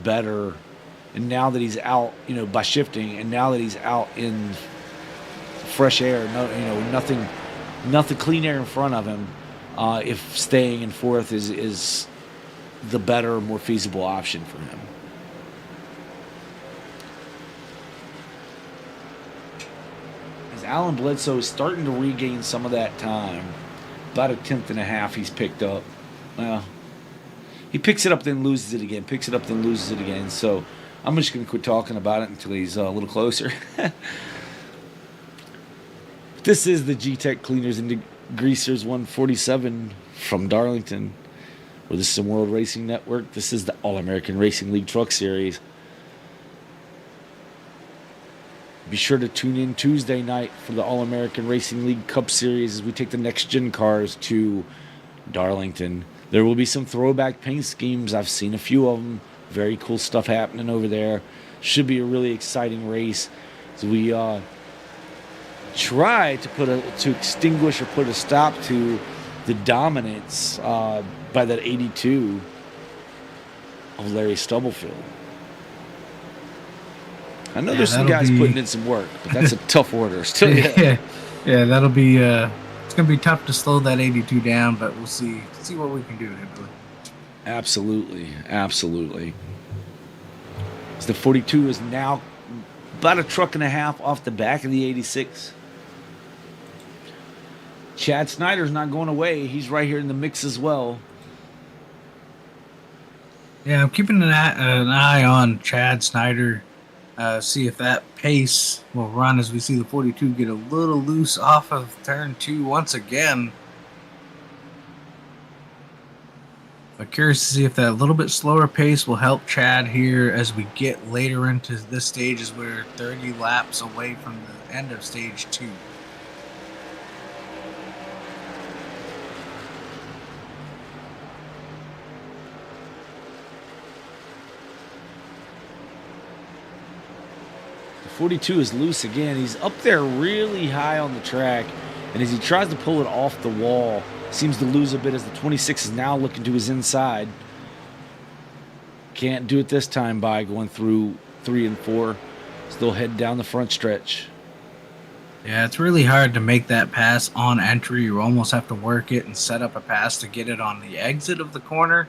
better. And now that he's out, by shifting, and now that he's out in fresh air, nothing clean air in front of him, if staying in 4th is the better, more feasible option for him. As Alan Bledsoe is starting to regain some of that time, about 1/10 he's picked up. Well, he picks it up, then loses it again, picks it up, then loses it again. So I'm just going to quit talking about it until he's a little closer. This is the Gtech Cleaners and Degreasers 147 from Darlington. Well, this is World Racing Network. This is the All-American Racing League Truck Series. Be sure to tune in Tuesday night for the All-American Racing League Cup Series as we take the next-gen cars to Darlington. There will be some throwback paint schemes. I've seen a few of them. Very cool stuff happening over there. Should be a really exciting race. So we try to extinguish or put a stop to the dominance by that 82 of Larry Stubblefield. I know there's some guys putting in some work, but that's a tough order. Still, yeah, that'll be. It's gonna be tough to slow that 82 down, but we'll see what we can do. Hopefully. Absolutely. So the 42 is now about a truck and a half off the back of the 86. Chad Snyder's not going away. He's right here in the mix as well. Yeah, I'm keeping an eye on Chad Snyder. See if that pace will run as we see the 42 get a little loose off of turn 2 once again. But curious to see if that little bit slower pace will help Chad here as we get later into this stage, as we're 30 laps away from the end of stage 2. 42 is loose again. He's up there really high on the track, and as he tries to pull it off the wall, seems to lose a bit as the 26 is now looking to his inside. Can't do it this time by going through 3 and 4. Still heading down the front stretch. Yeah, it's really hard to make that pass on entry. You almost have to work it and set up a pass to get it on the exit of the corner.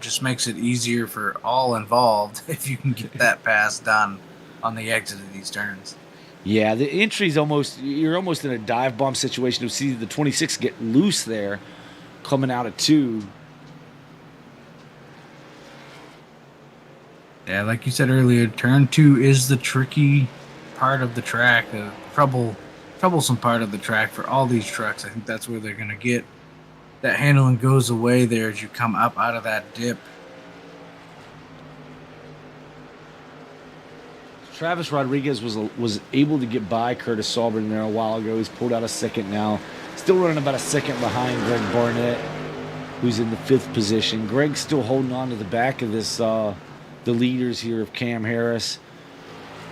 Just makes it easier for all involved if you can get that pass done on the exit of these turns. Yeah, the entry's you're almost in a dive bomb situation to see the 26 get loose there coming out of 2. Yeah, like you said earlier, turn 2 is the tricky part of the track, the troublesome part of the track for all these trucks. I think that's where they're going to get that handling goes away there as you come up out of that dip. Travis Rodriguez was able to get by Curtis Sauber there a while ago. He's pulled out a second now. Still running about a second behind Greg Barnett, who's in the 5th position. Greg's still holding on to the back of this, the leaders here of Cam Harris,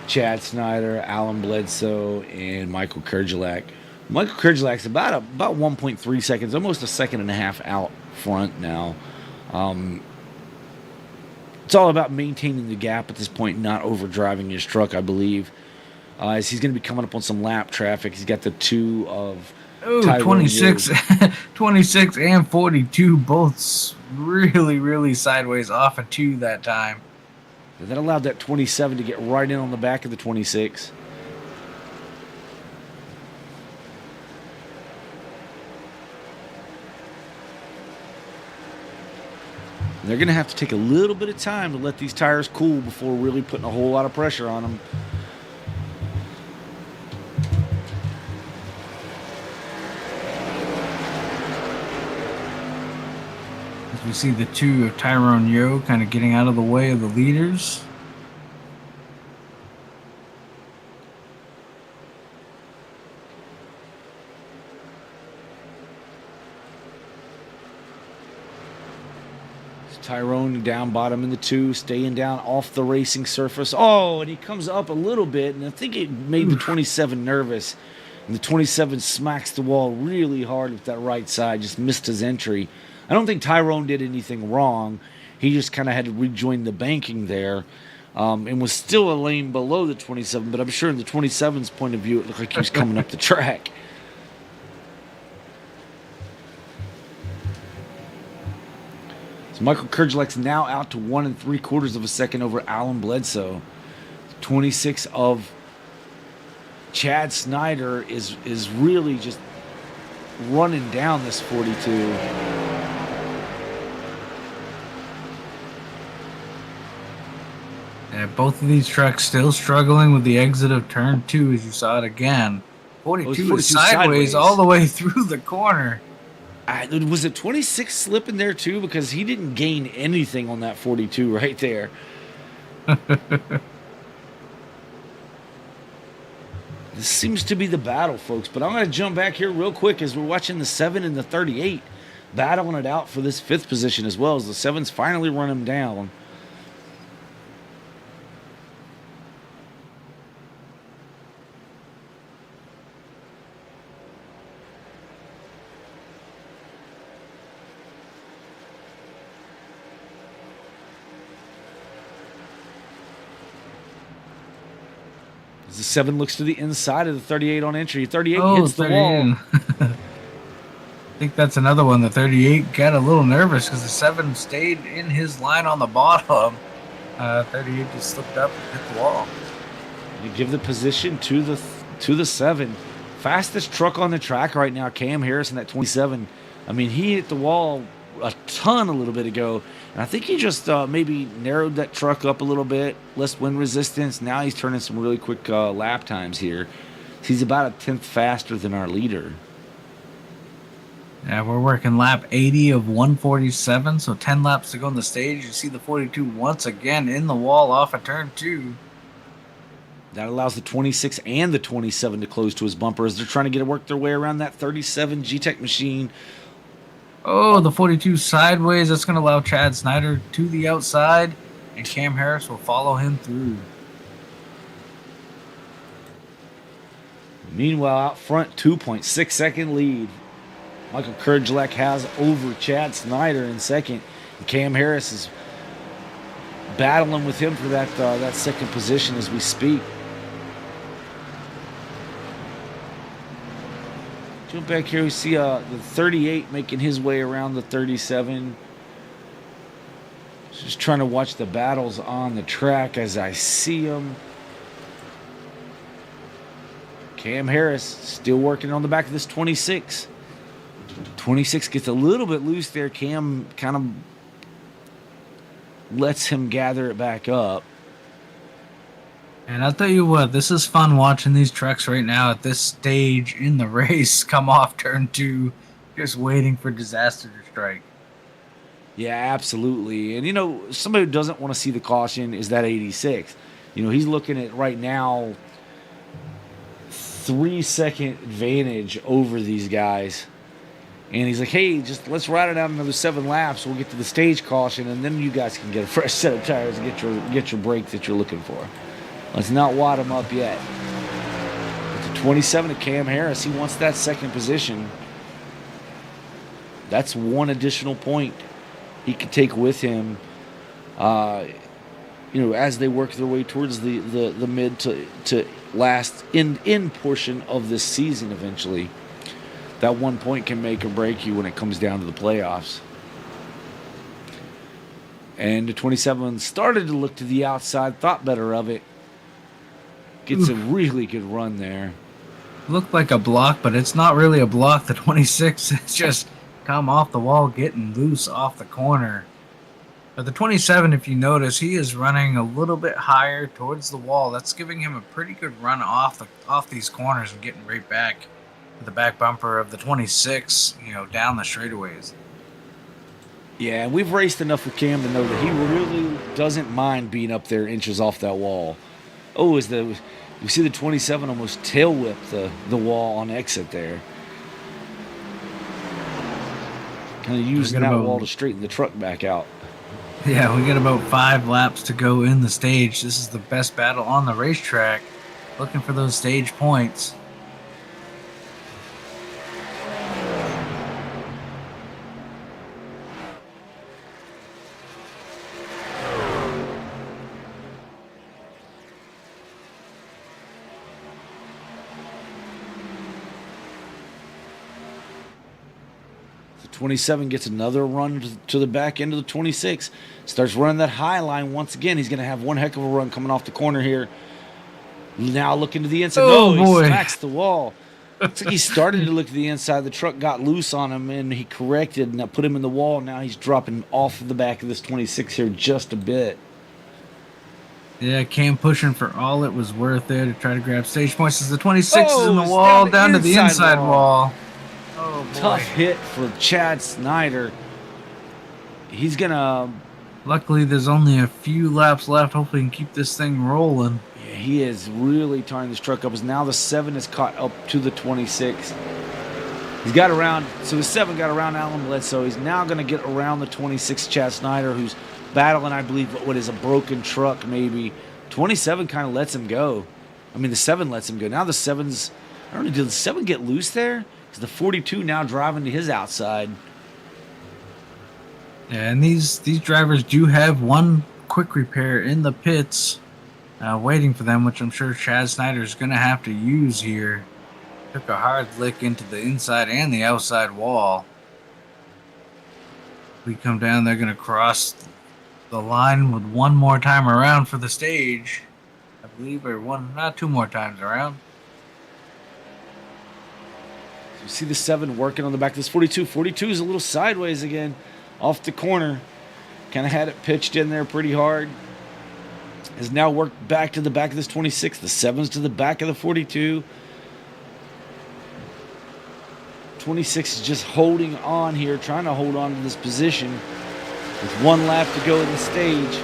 Chad Snyder, Alan Bledsoe, and Michael Kerjelak. Michael Kerjelak's about 1.3 seconds, almost a second and a half out front now. It's all about maintaining the gap at this point, not overdriving his truck, I believe. As he's going to be coming up on some lap traffic. He's got the 2 of 26, 26 and 42, both really, really sideways off of 2 that time. That allowed that 27 to get right in on the back of the 26. They're going to have to take a little bit of time to let these tires cool before really putting a whole lot of pressure on them. As we see the 2 of Tyrone Yo kind of getting out of the way of the leaders. Tyrone down bottom in the 2, staying down off the racing surface. Oh, and he comes up a little bit, and I think it made the 27 nervous. And the 27 smacks the wall really hard with that right side, just missed his entry. I don't think Tyrone did anything wrong. He just kind of had to rejoin the banking there, and was still a lane below the 27, but I'm sure in the 27's point of view, it looked like he was coming up the track. Michael Kerjelak's now out to 1 3/4 of a second over Alan Bledsoe. 26 of Chad Snyder is really just running down this 42. Yeah, both of these trucks still struggling with the exit of turn 2 as you saw it again. 42 is sideways all the way through the corner. Was it 26 slipping there too? Because he didn't gain anything on that 42 right there. This seems to be the battle, folks. But I'm going to jump back here real quick as we're watching the 7 and the 38 battling it out for this 5th position as well as the 7's finally run him down. As the 7 looks to the inside of the 38 on entry. 38 hits the wall. I think that's another one. The 38 got a little nervous because the 7 stayed in his line on the bottom. 38 just slipped up and hit the wall. You give the position to the 7. Fastest truck on the track right now, Cam Harris in that 27. I mean, he hit the wall a ton a little bit ago. And I think he just maybe narrowed that truck up a little bit, less wind resistance. Now he's turning some really quick lap times here. He's about a 10th faster than our leader. Yeah, we're working lap 80 of 147, so 10 laps to go on the stage. You see the 42 once again in the wall off of turn 2. That allows the 26 and the 27 to close to his bumper as they're trying to get to work their way around that 37 Gtech machine. Oh, the 42 sideways. That's going to allow Chad Snyder to the outside, and Cam Harris will follow him through. Meanwhile, out front, 2.6 second lead. Michael Kurgelek has over Chad Snyder in second. And Cam Harris is battling with him for that second position as we speak. Jump back here, we see the 38 making his way around the 37. Just trying to watch the battles on the track as I see them. Cam Harris still working on the back of this 26. 26 gets a little bit loose there. Cam kind of lets him gather it back up. And I'll tell you what, this is fun watching these trucks right now at this stage in the race come off turn 2, just waiting for disaster to strike. Yeah, absolutely. And, you know, somebody who doesn't want to see the caution is that 86. You know, he's looking at right now 3-second advantage over these guys. And he's like, hey, just let's ride it out another 7 laps. We'll get to the stage caution, and then you guys can get a fresh set of tires and get your break that you're looking for. Let's not wad him up yet. With the 27 of Cam Harris, he wants that second position. That's one additional point he can take with him, you know, as they work their way towards the mid to last end portion of this season eventually. That 1 point can make or break you when it comes down to the playoffs. And the 27 started to look to the outside, thought better of it. Gets a really good run there. Looked like a block, but it's not really a block. The 26 is just come off the wall, getting loose off the corner. But the 27, if you notice, he is running a little bit higher towards the wall. That's giving him a pretty good run off these corners and getting right back to the back bumper of the 26, you know, down the straightaways. Yeah, and we've raced enough with Cam to know that he really doesn't mind being up there inches off that wall. Oh, you see the 27 almost tail whip the wall on exit there. Kind of using that wall to straighten the truck back out. Yeah, we got about 5 laps to go in the stage. This is the best battle on the racetrack. Looking for those stage points. The 27 gets another run to the back end of the 26. Starts running that high line once again. He's going to have one heck of a run coming off the corner here. Now looking to the inside. Oh, no, boy. He smacks the wall. Looks like he started to look to the inside. The truck got loose on him, and he corrected and that put him in the wall. Now he's dropping off of the back of this 26 here just a bit. Yeah, Cam pushing for all it was worth there to try to grab stage points as the 26 is in the it's wall, down to the inside wall. Oh, boy. Tough hit for Chad Snyder. He's going to... Luckily, there's only a few laps left. Hopefully, he can keep this thing rolling. Yeah, he is really tying this truck up. As now the 7 is caught up to the 26. He's got around... So the 7 got around Alan Bledsoe. He's now going to get around the 26, Chad Snyder, who's battling, I believe, what is a broken truck maybe. 27 kind of lets him go. I mean, the 7 lets him go. Now the 7's... I don't know, did the 7 get loose there? Because the 42 now driving to his outside. Yeah, and these drivers do have one quick repair in the pits waiting for them, which I'm sure Chad Snyder's going to have to use here. Took a hard lick into the inside and the outside wall. We come down, they're going to cross the line with one more time around for the stage. I believe, or not 2 more times around. You see the 7 working on the back of this 42. 42 is a little sideways again off the corner. Kind of had it pitched in there pretty hard. Has now worked back to the back of this 26. The 7's to the back of the 42. 26 is just holding on here, trying to hold on to this position with 1 lap to go in the stage.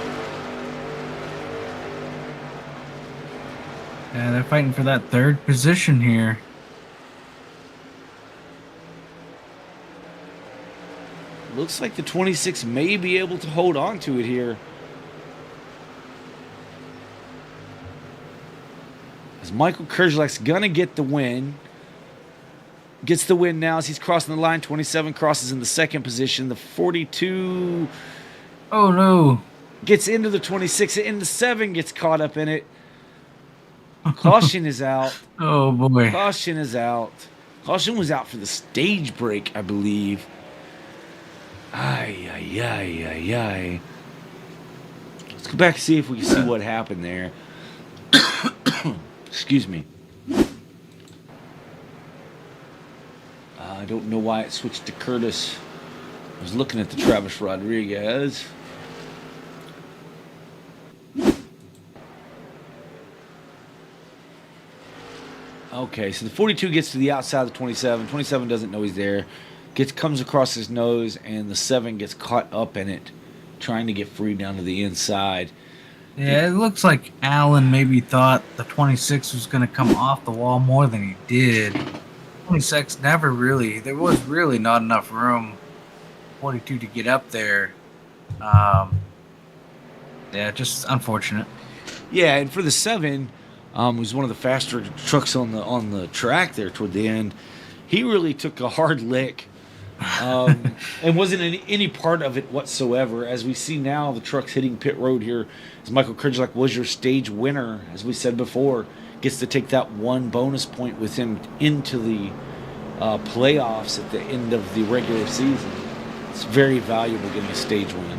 Yeah, they're fighting for that 3rd position here. Looks like the 26 may be able to hold on to it here. As Michael Kerslak's going to get the win. Gets the win now as he's crossing the line. 27 crosses in the second position. The 42 Oh no. gets into the 26. And the 7 gets caught up in it. Caution is out. Oh boy. Caution is out. Caution was out for the stage break, I believe. Ay, ay, ay, ay, ay. Let's go back and see if we can see what happened there. Excuse me. I don't know why it switched to Curtis. I was looking at the Travis Rodriguez. Okay, so the 42 gets to the outside of the 27. 27 doesn't know he's there. Comes across his nose, and the 7 gets caught up in it, trying to get free down to the inside. Yeah, it looks like Allen maybe thought the 26 was going to come off the wall more than he did. 26 never really, there was really not enough room, 42 to get up there. Yeah, just unfortunate. Yeah, and for the 7, who's one of the faster trucks on the track there toward the end, he really took a hard lick. And wasn't in any part of it whatsoever. As we see now, the truck's hitting pit road here. As Michael Kerslak was your stage winner, as we said before, gets to take that one bonus point with him into the playoffs at the end of the regular season. It's very valuable getting a stage win.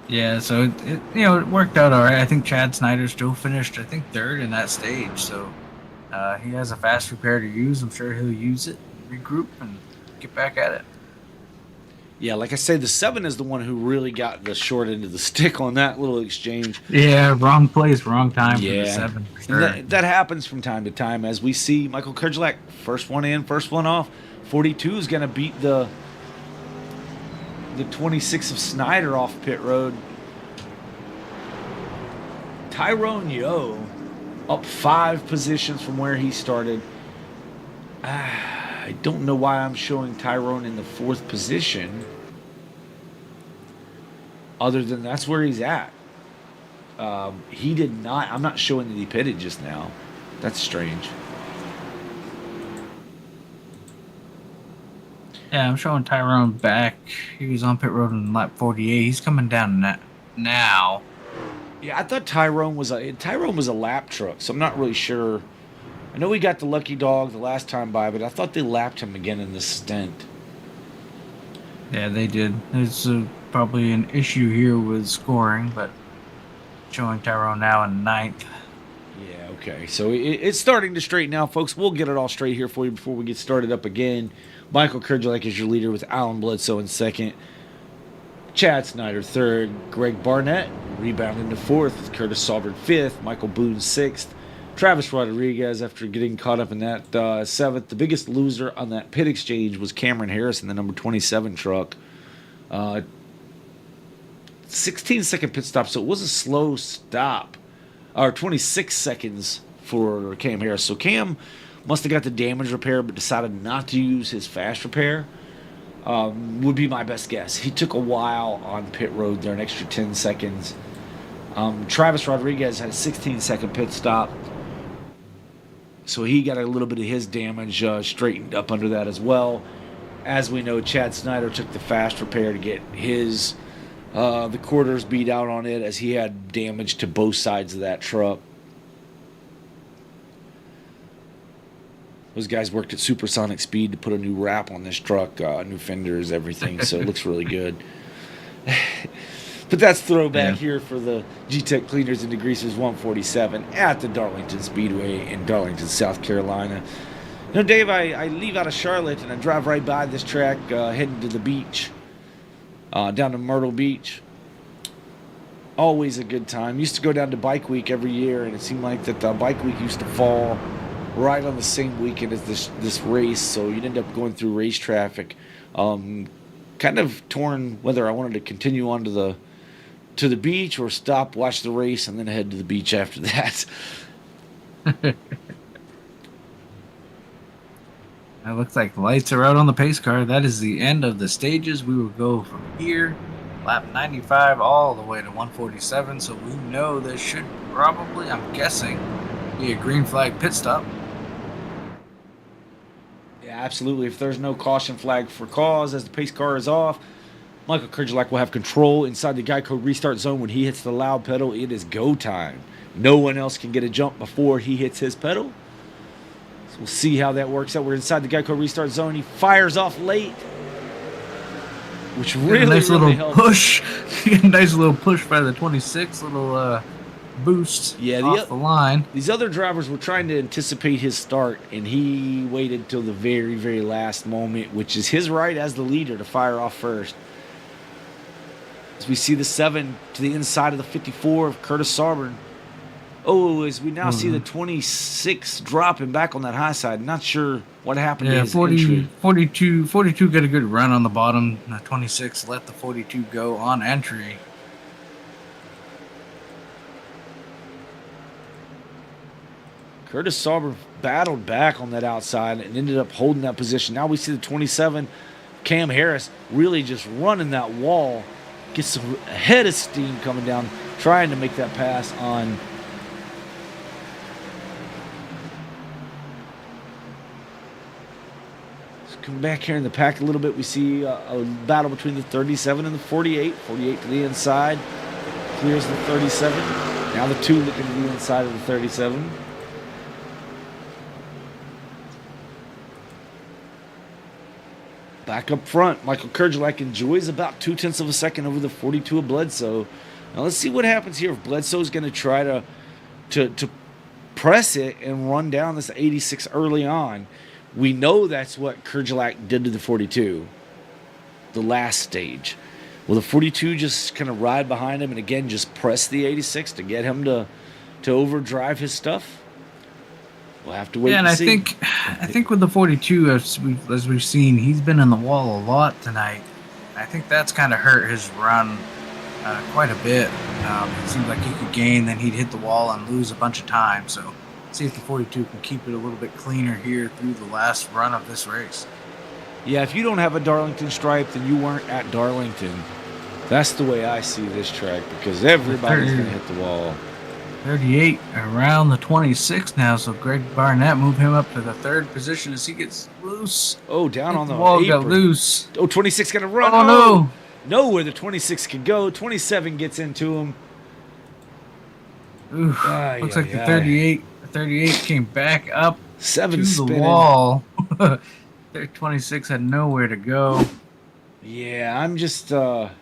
Yeah, so it worked out all right. I think Chad Snyder still finished, I think, 3rd in that stage. So he has a fast repair to use. I'm sure he'll use it, regroup, and get back at it. Yeah, like I said, the 7 is the one who really got the short end of the stick on that little exchange. Yeah, wrong place, wrong time for the 7. For sure. That happens from time to time. As we see Michael Kerslak, first one in, first one off. 42 is going to beat the 26 of Snyder off pit road. Tyrone Yo up 5 positions from where he started. I don't know why I'm showing Tyrone in the 4th position, other than that's where he's at. He did not. I'm not showing that he pitted just now. That's strange. Yeah, I'm showing Tyrone back. He was on pit road in lap 48. He's coming down now. Yeah, I thought Tyrone was a lap truck, so I'm not really sure. I know we got the lucky dog the last time by, but I thought they lapped him again in this stint. Yeah, they did. There's probably an issue here with scoring, but showing Tyrone now in 9th. Yeah, okay. So it's starting to straighten out, folks. We'll get it all straight here for you before we get started up again. Michael Kerslak is your leader with Alan Bledsoe in 2nd. Chad Snyder 3rd. Greg Barnett rebounding to 4th. With Curtis Saubert 5th. Michael Boone 6th. Travis Rodriguez, after getting caught up in that 7th. The biggest loser on that pit exchange was Cameron Harrison, the number 27 truck. 16-second pit stop, so it was a slow stop. Or 26 seconds for Cam Harris. So Cam must have got the damage repair but decided not to use his fast repair. Would be my best guess. He took a while on pit road there, an extra 10 seconds. Travis Rodriguez had a 16-second pit stop. So he got a little bit of his damage straightened up under that as well. As we know, Chad Snyder took the fast repair to get his the quarters beat out on it, as he had damage to both sides of that truck. Those guys worked at supersonic speed to put a new wrap on this truck, new fenders, everything, so it looks really good. But that's throwback here for the Gtech Cleaners and Degreasers 147 at the Darlington Speedway in Darlington, South Carolina. You know, Dave, I leave out of Charlotte and I drive right by this track heading to the beach, down to Myrtle Beach. Always a good time. Used to go down to Bike Week every year, and it seemed like that Bike Week used to fall right on the same weekend as this race, so you'd end up going through race traffic. Kind of torn whether I wanted to continue on to the beach or stop, watch the race, and then head to the beach after that. It looks like the lights are out on the pace car. That is the end of the stages. We will go from here, lap 95, all the way to 147. So we know this should probably, I'm guessing, be a green flag pit stop. Yeah, absolutely. If there's no caution flag for cause as the pace car is off, Michael Kerjelak will have control inside the Geico restart zone. When he hits the loud pedal, it is go time. No one else can get a jump before he hits his pedal. So we'll see how that works out. We're inside the Geico restart zone. He fires off late, which really, nice really little helps. push. Nice little push by the 26, little boost off the line. These other drivers were trying to anticipate his start, and he waited till the very, very last moment, which is his right as the leader to fire off first. As we see the 7 to the inside of the 54 of Curtis Sauber. Oh, as we now see the 26 dropping back on that high side. Not sure what happened to his entry. 42 got a good run on the bottom. 26 let the 42 go on entry. Curtis Sauber battled back on that outside and ended up holding that position. Now we see the 27, Cam Harris, really just running that wall. Gets some head of steam coming down, trying to make that pass on. Let's come back here in the pack a little bit. We see a battle between the 37 and the 48. 48 to the inside. Clears the 37. Now the 2 looking to the inside of the 37. Back up front, Michael Kerjelak enjoys about 0.2 of a second over the 42 of Bledsoe. Now let's see what happens here. If Bledsoe's going to try to press it and run down this 86 early on, we know that's what Kerjelak did to the 42, the last stage. Will the 42 just kind of ride behind him and again just press the 86 to get him to overdrive his stuff? We'll have to wait and see. I think with the 42, as we've seen, he's been in the wall a lot tonight. I think that's kind of hurt his run quite a bit. It seems like he could gain, then he'd hit the wall and lose a bunch of time. So see if the 42 can keep it a little bit cleaner here through the last run of this race. Yeah, if you don't have a Darlington stripe, then you weren't at Darlington. That's the way I see this track, because everybody's going to hit the wall. 38 around the 26 now, so Greg Barnett moved him up to the 3rd position as he gets loose. Oh, down on the wall apron. Got loose. Oh, 26 got to run. Oh, no. Nowhere the 26 could go. 27 gets into him. Oof. Looks like the 38 came back up 7 to spinning. the wall. 26 had nowhere to go. Yeah, I'm just let's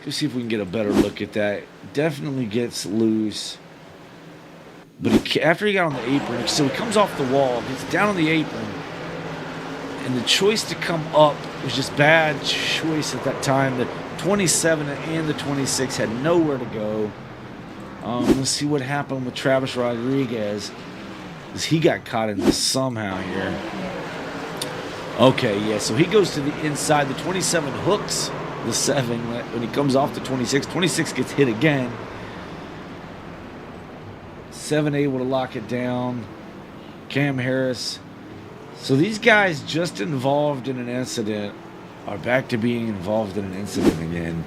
go see if we can get a better look at that. Definitely gets loose. But after he got on the apron, so he comes off the wall, gets down on the apron, and the choice to come up was just bad choice at that time. The 27 and the 26 had nowhere to go. Let's see what happened with Travis Rodriguez, because he got caught in this somehow here. Okay, yeah, so he goes to the inside. The 27 hooks the 7 when he comes off the 26. 26 gets hit again. 7 able to lock it down. Cam Harris. So these guys just involved in an incident are back to being involved in an incident again.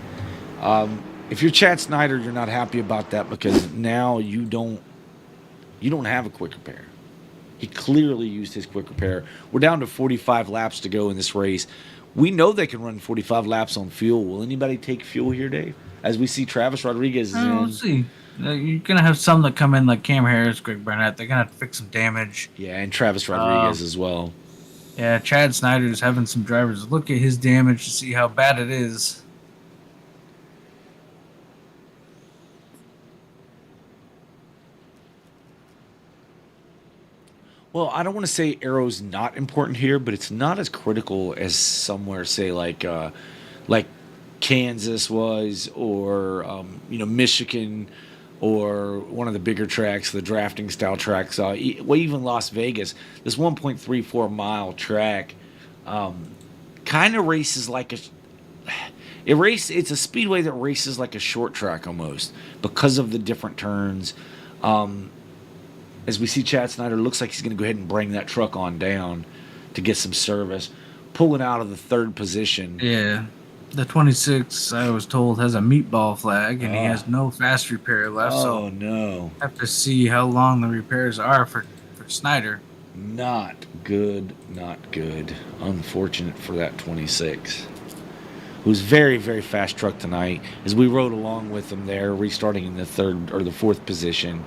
If you're Chad Snyder, you're not happy about that, because now you don't have a quick repair. He clearly used his quick repair. We're down to 45 laps to go in this race. We know they can run 45 laps on fuel. Will anybody take fuel here, Dave? As we see Travis Rodriguez is in. We'll see. You're going to have some that come in like Cam Harris, Greg Barnett. They're going to have to fix some damage. Yeah, and Travis Rodriguez as well. Yeah, Chad Snyder is having some drivers look at his damage to see how bad it is. Well, I don't want to say aero's not important here, but it's not as critical as somewhere, say, like Kansas was, or Michigan, or one of the bigger tracks, the drafting style tracks. Even Las Vegas, this 1.34 mile track, kind of races like it's a speedway that races like a short track almost, because of the different turns. as we see Chad Snyder, looks like he's going to go ahead and bring that truck on down to get some service, pulling out of the third position. Yeah. The 26, I was told, has a meatball flag, and he has no fast repair left. Oh, so no. have to see how long the repairs are for Snyder. Not good, not good. Unfortunate for that 26. Who's very, very fast truck tonight. As we rode along with him there, restarting in the third or the fourth position,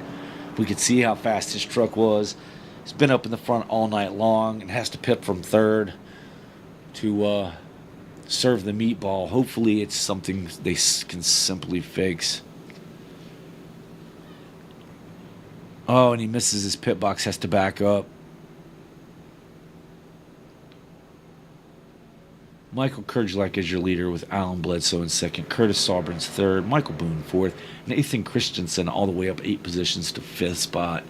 we could see how fast his truck was. He's been up in the front all night long and has to pit from third to serve the meatball. Hopefully it's something they can simply fix. Oh, and he misses his pit box, has to back up. Michael Kurgelak is your leader with Alan Bledsoe in second, Curtis Sobrin's third, Michael Boone fourth, Nathan Christensen all the way up 8 positions to 5th spot.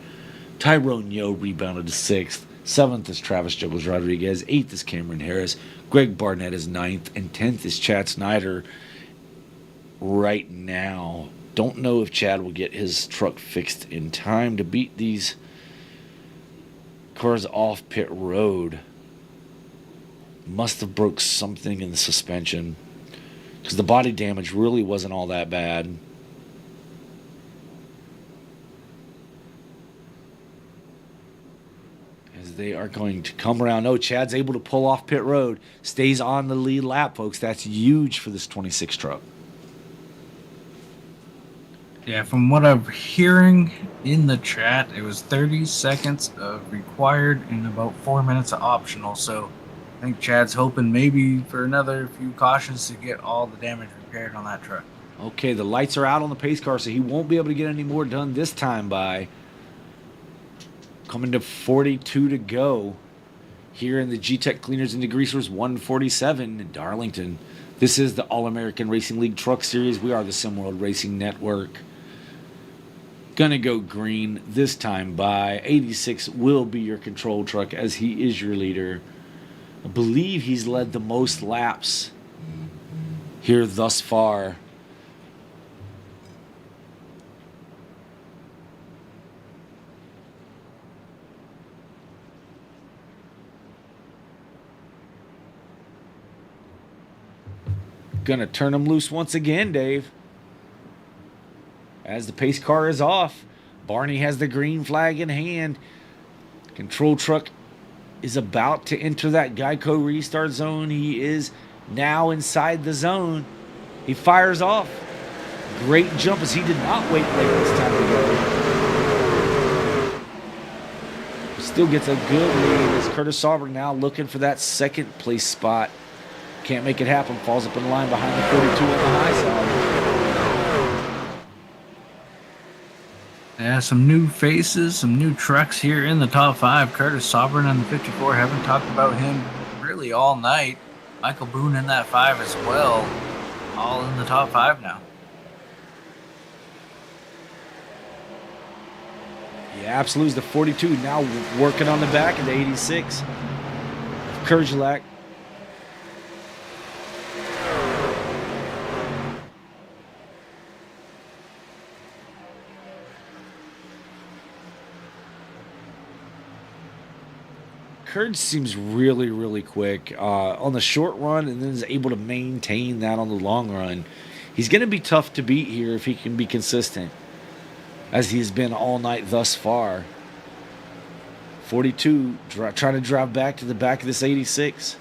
Tyrone Yo rebounded to 6th. 7th is Travis Juggles Rodriguez. 8th is Cameron Harris. Greg Barnett is 9th. And 10th is Chad Snyder right now. Don't know if Chad will get his truck fixed in time to beat these cars off pit road. Must have broke something in the suspension, because the body damage really wasn't all that bad. As they are going to come around. Oh, Chad's able to pull off pit road. Stays on the lead lap, folks. That's huge for this 26 truck. Yeah, from what I'm hearing in the chat, it was 30 seconds of required and about 4 minutes of optional. So I think Chad's hoping maybe for another few cautions to get all the damage repaired on that truck. Okay, the lights are out on the pace car, so he won't be able to get any more done this time by. Coming to 42 to go here in the Gtech Cleaners and Degreasers 147 in Darlington. This is the All-American Racing League Truck Series. We are the SimWorld Racing Network. Gonna go green this time by. 86 will be your control truck as he is your leader. I believe he's led the most laps here thus far. Gonna turn him loose once again, Dave. As the pace car is off, Barney has the green flag in hand. Control truck is about to enter that Geico restart zone. He is now inside the zone. He fires off. Great jump as he did not wait late this time to go. Still gets a good lead as Curtis Sauber now looking for that second place spot. Can't make it happen. Falls up in line behind the 42 on the high side. Yeah, some new faces, some new trucks here in the top 5. Curtis Sobrin on the 54. Haven't talked about him really all night. Michael Boone in that 5 as well. All in the top 5 now. Yeah, absolutely. The 42 now working on the back of the 86. Kurgelak. Kurd seems really, really quick on the short run, and then is able to maintain that on the long run. He's going to be tough to beat here if he can be consistent, as he's been all night thus far. 42 trying to drive back to the back of this 86.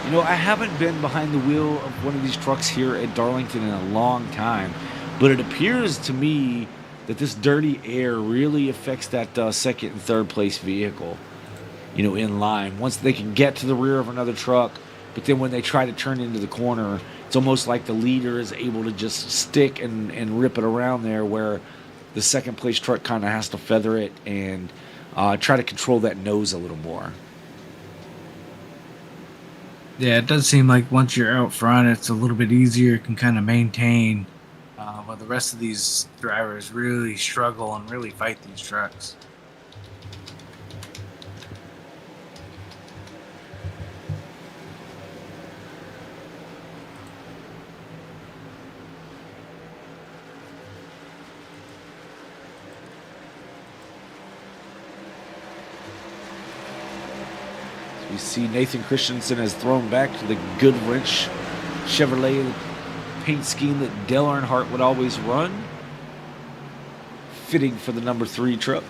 You know, I haven't been behind the wheel of one of these trucks here at Darlington in a long time, but it appears to me that this dirty air really affects that second and third place vehicle, you know, in line. Once they can get to the rear of another truck, but then when they try to turn into the corner, it's almost like the leader is able to just stick and rip it around there, where the second place truck kind of has to feather it and try to control that nose a little more. Yeah, it does seem like once you're out front, it's a little bit easier. You can kind of maintain. But the rest of these drivers really struggle and really fight these trucks. We see Nathan Christensen has thrown back to the good wrench Chevrolet paint scheme that Dale Earnhardt would always run. Fitting for the number 3 truck.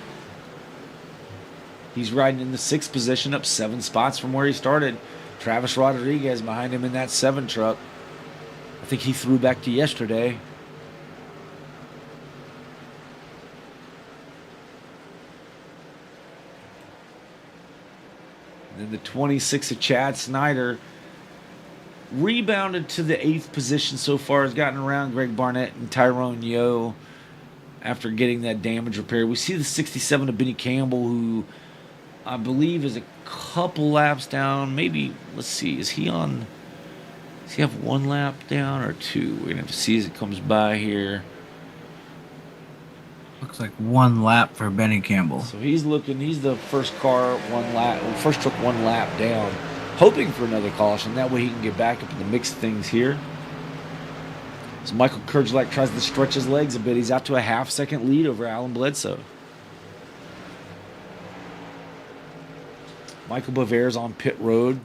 He's riding in the 6th position, up 7 spots from where he started. Travis Rodriguez behind him in that 7 truck. I think he threw back to yesterday. And then the 26 of Chad Snyder rebounded to the 8th position so far. Has gotten around Greg Barnett and Tyrone Yo after getting that damage repaired. We see the 67 of Benny Campbell, who I believe is a couple laps down. Maybe, let's see, does he have 1 lap down or 2? We're going to have to see as it comes by here. Looks like 1 lap for Benny Campbell. So he's the first first truck 1 lap down, hoping for another caution. That way he can get back up in the mix of things here. So Michael Kerjelak tries to stretch his legs a bit. He's out to a half-second lead over Alan Bledsoe. Michael Bavaire's on pit road.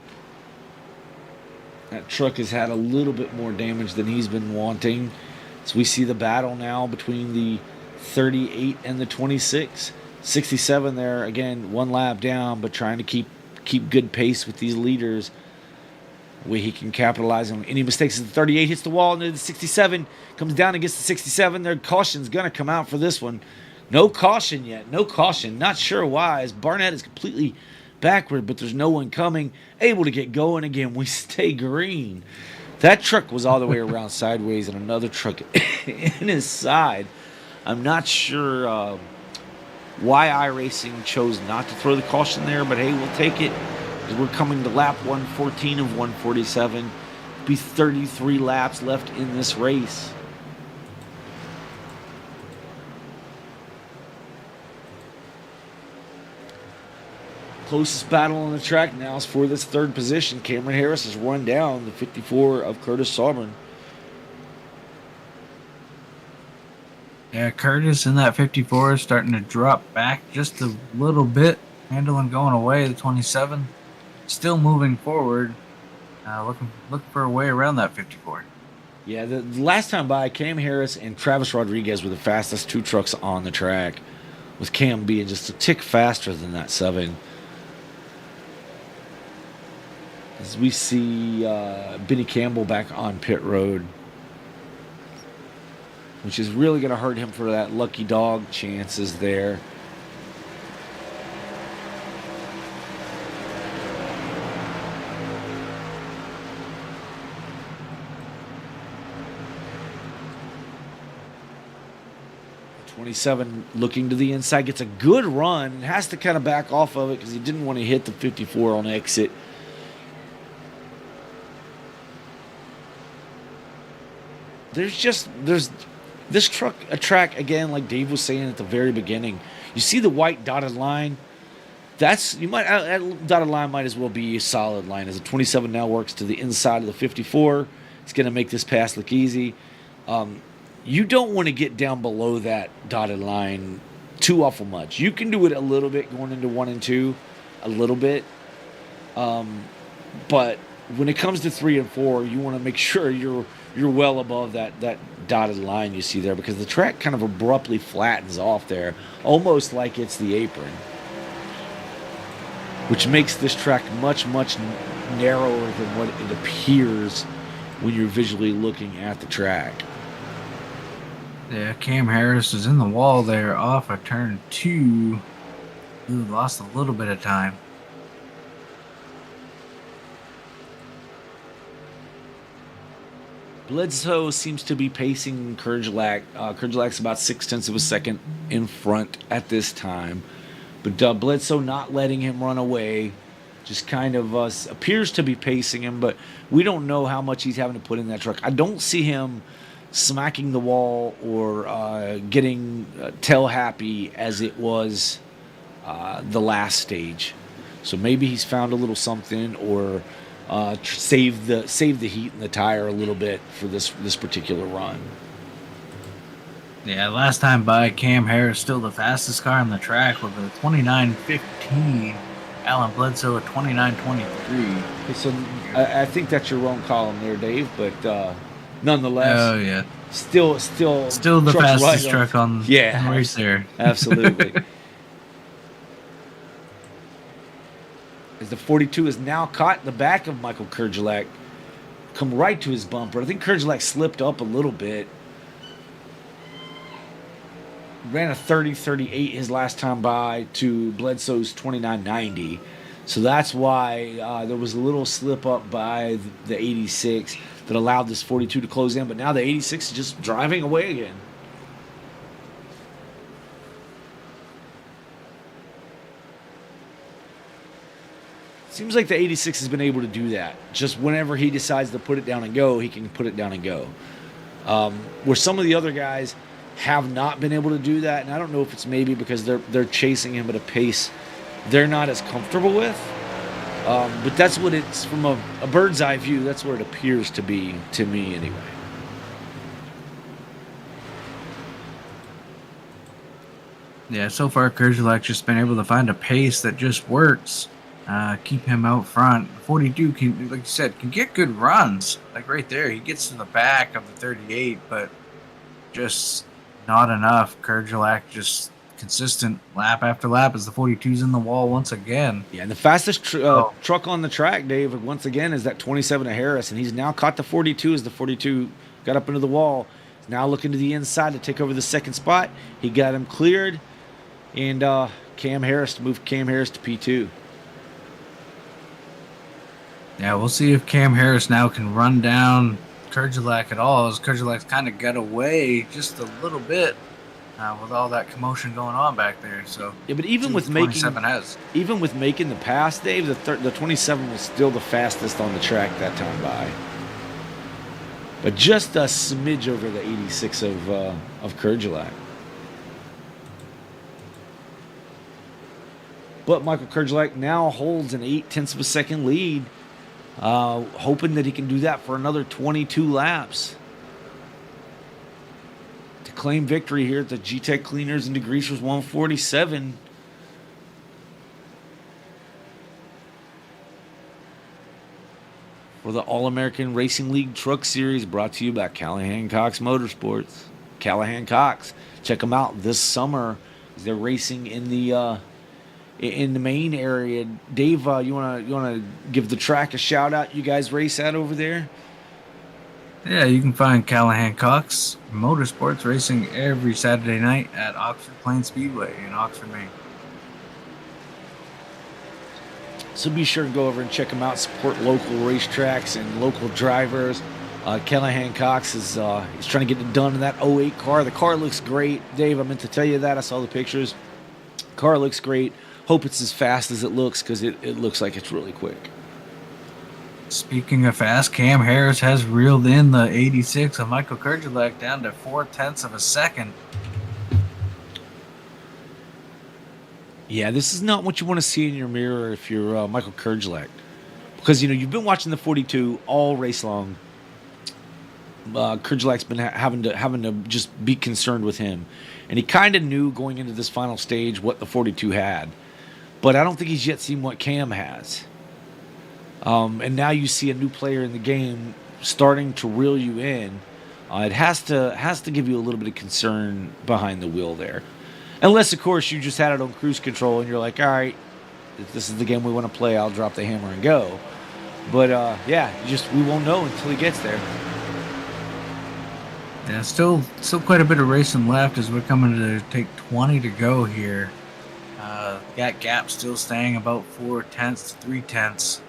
That truck has had a little bit more damage than he's been wanting. So we see the battle now between the 38 and the 26. 67 there, again, 1 lap down, but trying to keep good pace with these leaders. Way he can capitalize on any mistakes. The 38 hits the wall, and then the 67 comes down against the 67. Their caution's going to come out for this one. No caution yet. No caution. Not sure why, as Barnett is completely backward, but there's no one coming. Able to get going again. We stay green. That truck was all the way around sideways, and another truck in his side. I'm not sure why iRacing chose not to throw the caution there, but hey, we'll take it. We're coming to lap 114 of 147. Be 33 laps left in this race. Closest battle on the track now is for this 3rd position. Cameron Harris has run down the 54 of Curtis Sauber. Yeah, Curtis in that 54 is starting to drop back just a little bit. Handling going away, the 27. Still moving forward, looking for a way around that 54. Yeah, the last time by, Cam Harris and Travis Rodriguez were the fastest 2 trucks on the track, with Cam being just a tick faster than that 7. As we see Benny Campbell back on pit road, which is really going to hurt him for that lucky dog chances there. .27 looking to the inside, gets a good run, and has to kind of back off of it because he didn't want to hit the 54 on exit. There's this track again, like Dave was saying at the very beginning. You see the white dotted line. That dotted line might as well be a solid line, as the 27 now works to the inside of the 54. It's going to make this pass look easy. You don't want to get down below that dotted line too awful much. You can do it a little bit going into 1 and 2, a little bit. But when it comes to 3 and 4, you want to make sure you're well above that dotted line you see there, because the track kind of abruptly flattens off there, almost like it's the apron, which makes this track much, much narrower than what it appears when you're visually looking at the track. Yeah, Cam Harris is in the wall there off of turn 2. Ooh, lost a little bit of time. Bledsoe seems to be pacing Kerjelak. Kerjelak's about 0.6 of a second in front at this time. But Bledsoe not letting him run away. Just kind of appears to be pacing him, but we don't know how much he's having to put in that truck. I don't see him smacking the wall or getting tail happy as it was the last stage. So maybe he's found a little something, or save the heat in the tire a little bit for this particular run. Yeah, last time by, Cam Harris still the fastest car on the track with a 29.15. Alan Bledsoe at 29:23. Okay, so I think that's your wrong column there, Dave. But nonetheless, Oh yeah, still still the truck's fastest right truck on in the yeah, race there. absolutely. As the 42 is now caught in the back of Michael Kerjelak, come right to his bumper. I think Kerjelak slipped up a little bit. Ran a 30:38 his last time by to Bledsoe's 29:90. So that's why there was a little slip up by the 86 that allowed this 42 to close in. But now the 86 is just driving away again. Seems like the 86 has been able to do that. Just whenever he decides to put it down and go, he can put it down and go. Where some of the other guys have not been able to do that, and I don't know if it's maybe because they're chasing him at a pace they're not as comfortable with. But that's what it's, from a bird's eye view, that's what it appears to be to me anyway. Yeah, so far Kerjelak's just been able to find a pace that just works. Keep him out front. 42 can, like you said, can get good runs. Like right there, he gets to the back of the 38, but just not enough. Kerjelak just consistent lap after lap as the 42's in the wall once again. Yeah, and the fastest truck on the track, Dave, once again, is that 27 of Harris, and he's now caught the 42 as the 42 got up into the wall. He's now looking to the inside to take over the second spot. He got him cleared, and Cam Harris to move Cam Harris to P2. Yeah, we'll see if Cam Harris now can run down Kerjelak at all, as Kerjelak's kind of got away just a little bit with all that commotion going on back there. So yeah, but even with making the pass, Dave, the 27 was still the fastest on the track that time by, but just a smidge over the 86 of Kerjelak. But Michael Kerjelak now holds an 0.8 of a second lead. Hoping that he can do that for another 22 laps to claim victory here at the Gtech Cleaners and Degreasers 147. For the All-American Racing League Truck Series, brought to you by Callahan Cox Motorsports. Callahan Cox, check them out this summer. They're racing in the main area. Dave, you wanna give the track a shout out? You guys race out over there? Yeah, you can find Callahan Cox Motorsports racing every Saturday night at Oxford Plains Speedway in Oxford, Maine. So be sure to go over and check them out. Support local racetracks and local drivers. Callahan Cox is he's trying to get it done in that 08 car. The car looks great. Dave, I meant to tell you that. I saw the pictures. Car looks great. Hope it's as fast as it looks, because it looks like it's really quick. Speaking of fast, Cam Harris has reeled in the 86 of Michael Kerjelak down to 0.4 of a second. Yeah, this is not what you want to see in your mirror if you're Michael Kerjelak, because you've been watching the 42 all race long. Kerjelak's been having to just be concerned with him, and he kind of knew going into this final stage what the 42 had. But I don't think he's yet seen what Cam has. And now you see a new player in the game starting to reel you in. It has to give you a little bit of concern behind the wheel there. Unless, of course, you just had it on cruise control and you're like, all right, if this is the game we want to play, I'll drop the hammer and go. But, we won't know until he gets there. Yeah, still quite a bit of racing left as we're coming to take 20 to go here. That gap still staying about 0.4 to 0.3.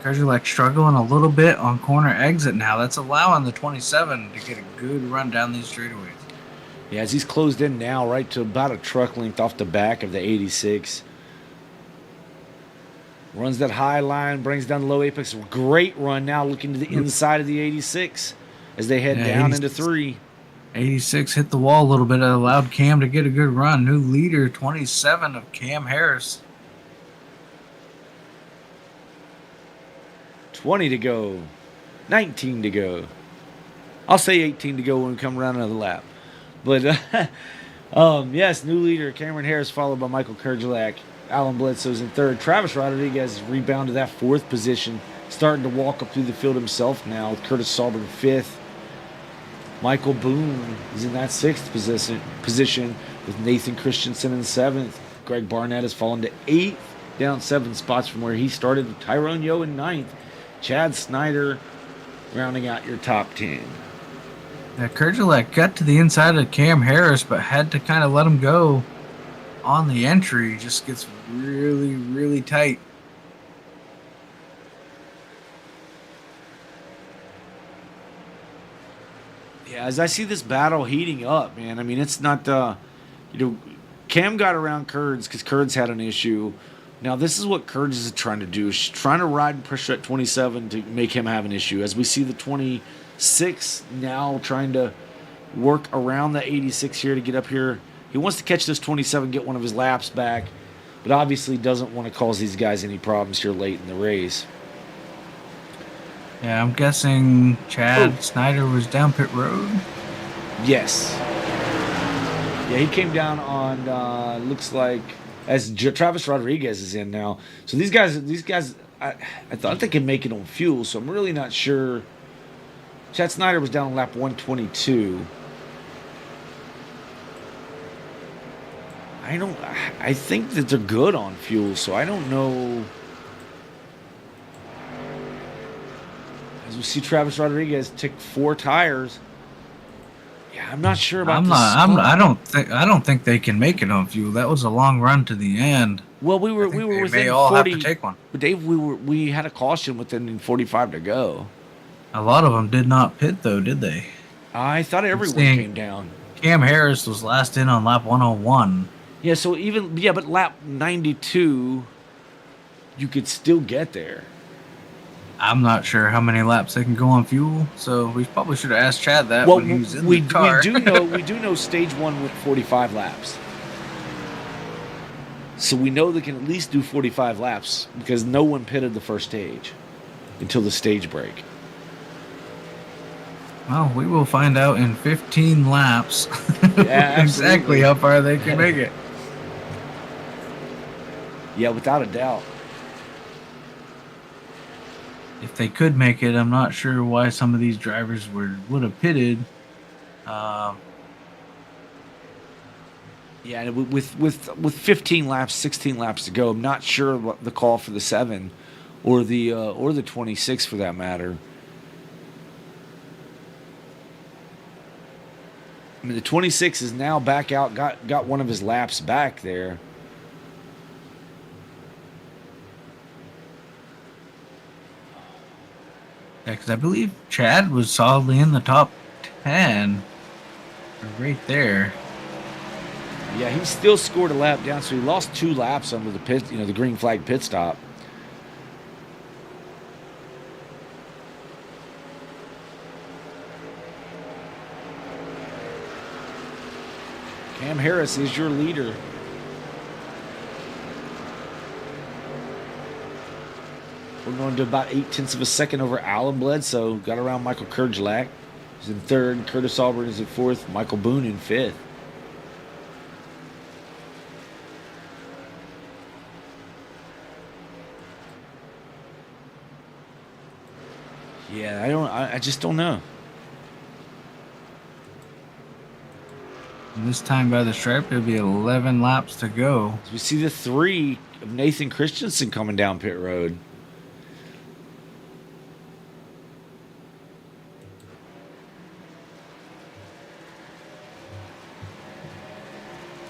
Kerjelak struggling a little bit on corner exit now. That's allowing the 27 to get a good run down these straightaways. Yeah, as he's closed in now, right to about a truck length off the back of the 86. Runs that high line, brings down the low apex. Great run now, looking to the inside of the 86 as they head down into 3. 86 hit the wall a little bit. It allowed Cam to get a good run. New leader, 27 of Cam Harris. 20 to go. 19 to go. I'll say 18 to go when we come around another lap. But, yes, new leader, Cameron Harris, followed by Michael Kerjelak. Alan Bledsoe's in third. Travis Rodriguez rebounded that fourth position, starting to walk up through the field himself now with Curtis Sauber in fifth. Michael Boone is in that sixth position with Nathan Christensen in seventh. Greg Barnett has fallen to eighth, down 7 spots from where he started. With Tyrone Yo in ninth. Chad Snyder rounding out your top 10. Kerjelek got to the inside of Cam Harris, but had to kind of let him go on the entry. Just gets really, really tight. Yeah, as I see this battle heating up, man, I mean, it's not, Cam got around Kurds because Kurds had an issue. Now, this is what Kurds is trying to do. She's trying to ride and pressure at 27 to make him have an issue. As we see the 26 now trying to work around the 86 here to get up here. He wants to catch this 27, get one of his laps back, but obviously doesn't want to cause these guys any problems here late in the race. Yeah, I'm guessing Chad Snyder was down pit road. Yes. Yeah, he came down on, looks like, as Travis Rodriguez is in now. So these guys, I thought they could make it on fuel, so I'm really not sure. Chad Snyder was down on lap 122. I think that they're good on fuel, so I don't know. As we see Travis Rodriguez take 4 tires. Yeah, I'm not sure about this. I don't think they can make it on fuel. That was a long run to the end. Well, we were within may all 40. have to take one. But Dave, we had a caution within 45 to go. A lot of them did not pit though, did they? I thought everyone came down. Cam Harris was last in on lap 101. Yeah, so but lap 92, you could still get there. I'm not sure how many laps they can go on fuel, so we probably should have asked Chad that when he was in the car. we do know stage 1 went 45 laps. So we know they can at least do 45 laps because no one pitted the first stage until the stage break. Well, we will find out in 15 laps Yeah, exactly how far they can make it. Yeah, without a doubt. If they could make it, I'm not sure why some of these drivers would have pitted. Yeah, with 15 laps, 16 laps to go, I'm not sure what the call for the 7 or the 26 for that matter. I mean, the 26 is now back out, got one of his laps back there. Yeah, because I believe Chad was solidly in the top 10. Right there. Yeah, he still scored a lap down, so he lost 2 laps under the pit, the green flag pit stop. Cam Harris is your leader. We're going to about 0.8 of a second over Alan Bledsoe. Got around Michael Kerjelak. He's in third. Curtis Auburn is in fourth. Michael Boone in fifth. Yeah, I just don't know. And this time by the stripe, it'll be 11 laps to go. So we see the 3 of Nathan Christensen coming down pit road.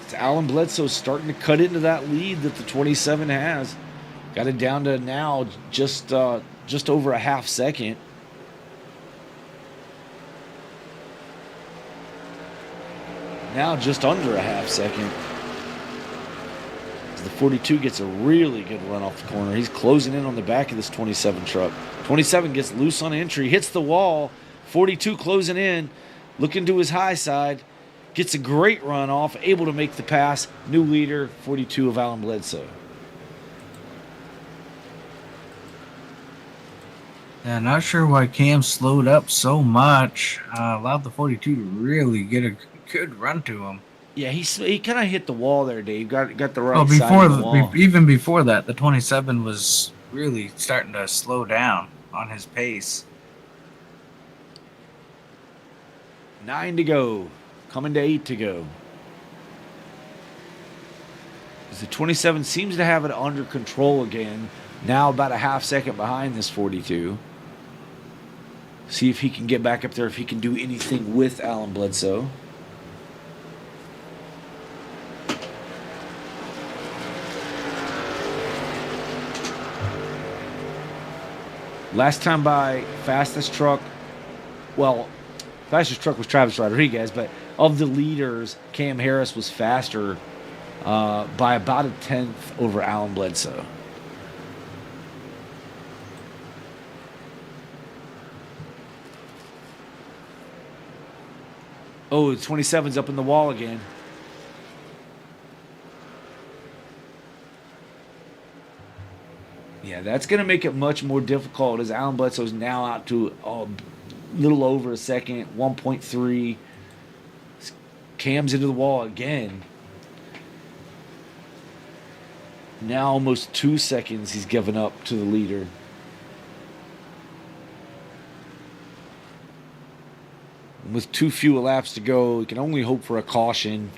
It's Alan Bledsoe starting to cut into that lead that the 27 has. Got it down to now just over a half second. Now just under a half second. As the 42 gets a really good run off the corner. He's closing in on the back of this 27 truck. 27 gets loose on entry, hits the wall. 42 closing in, looking to his high side. Gets a great run off, able to make the pass. New leader, 42 of Alan Bledsoe. Yeah, not sure why Cam slowed up so much. Allowed the 42 to really get a good run to him. Yeah, he kind of hit the wall there, Dave. Got the Well, right side of the wall. even before that, the 27 was really starting to slow down on his pace. 9 to go. Coming to 8 to go. The 27 seems to have it under control again. Now about a half second behind this 42. See if he can get back up there, if he can do anything with Alan Bledsoe. Last time by, fastest truck. Well, fastest truck was Travis Rodriguez, but of the leaders, Cam Harris was faster by about a tenth over Alan Bledsoe. Oh, the 27's up in the wall again. Yeah, that's going to make it much more difficult as Alan Bledsoe's now out to a little over a second, 1.3. Cam's into the wall again. Now almost 2 seconds he's given up to the leader. With too few laps to go, he can only hope for a caution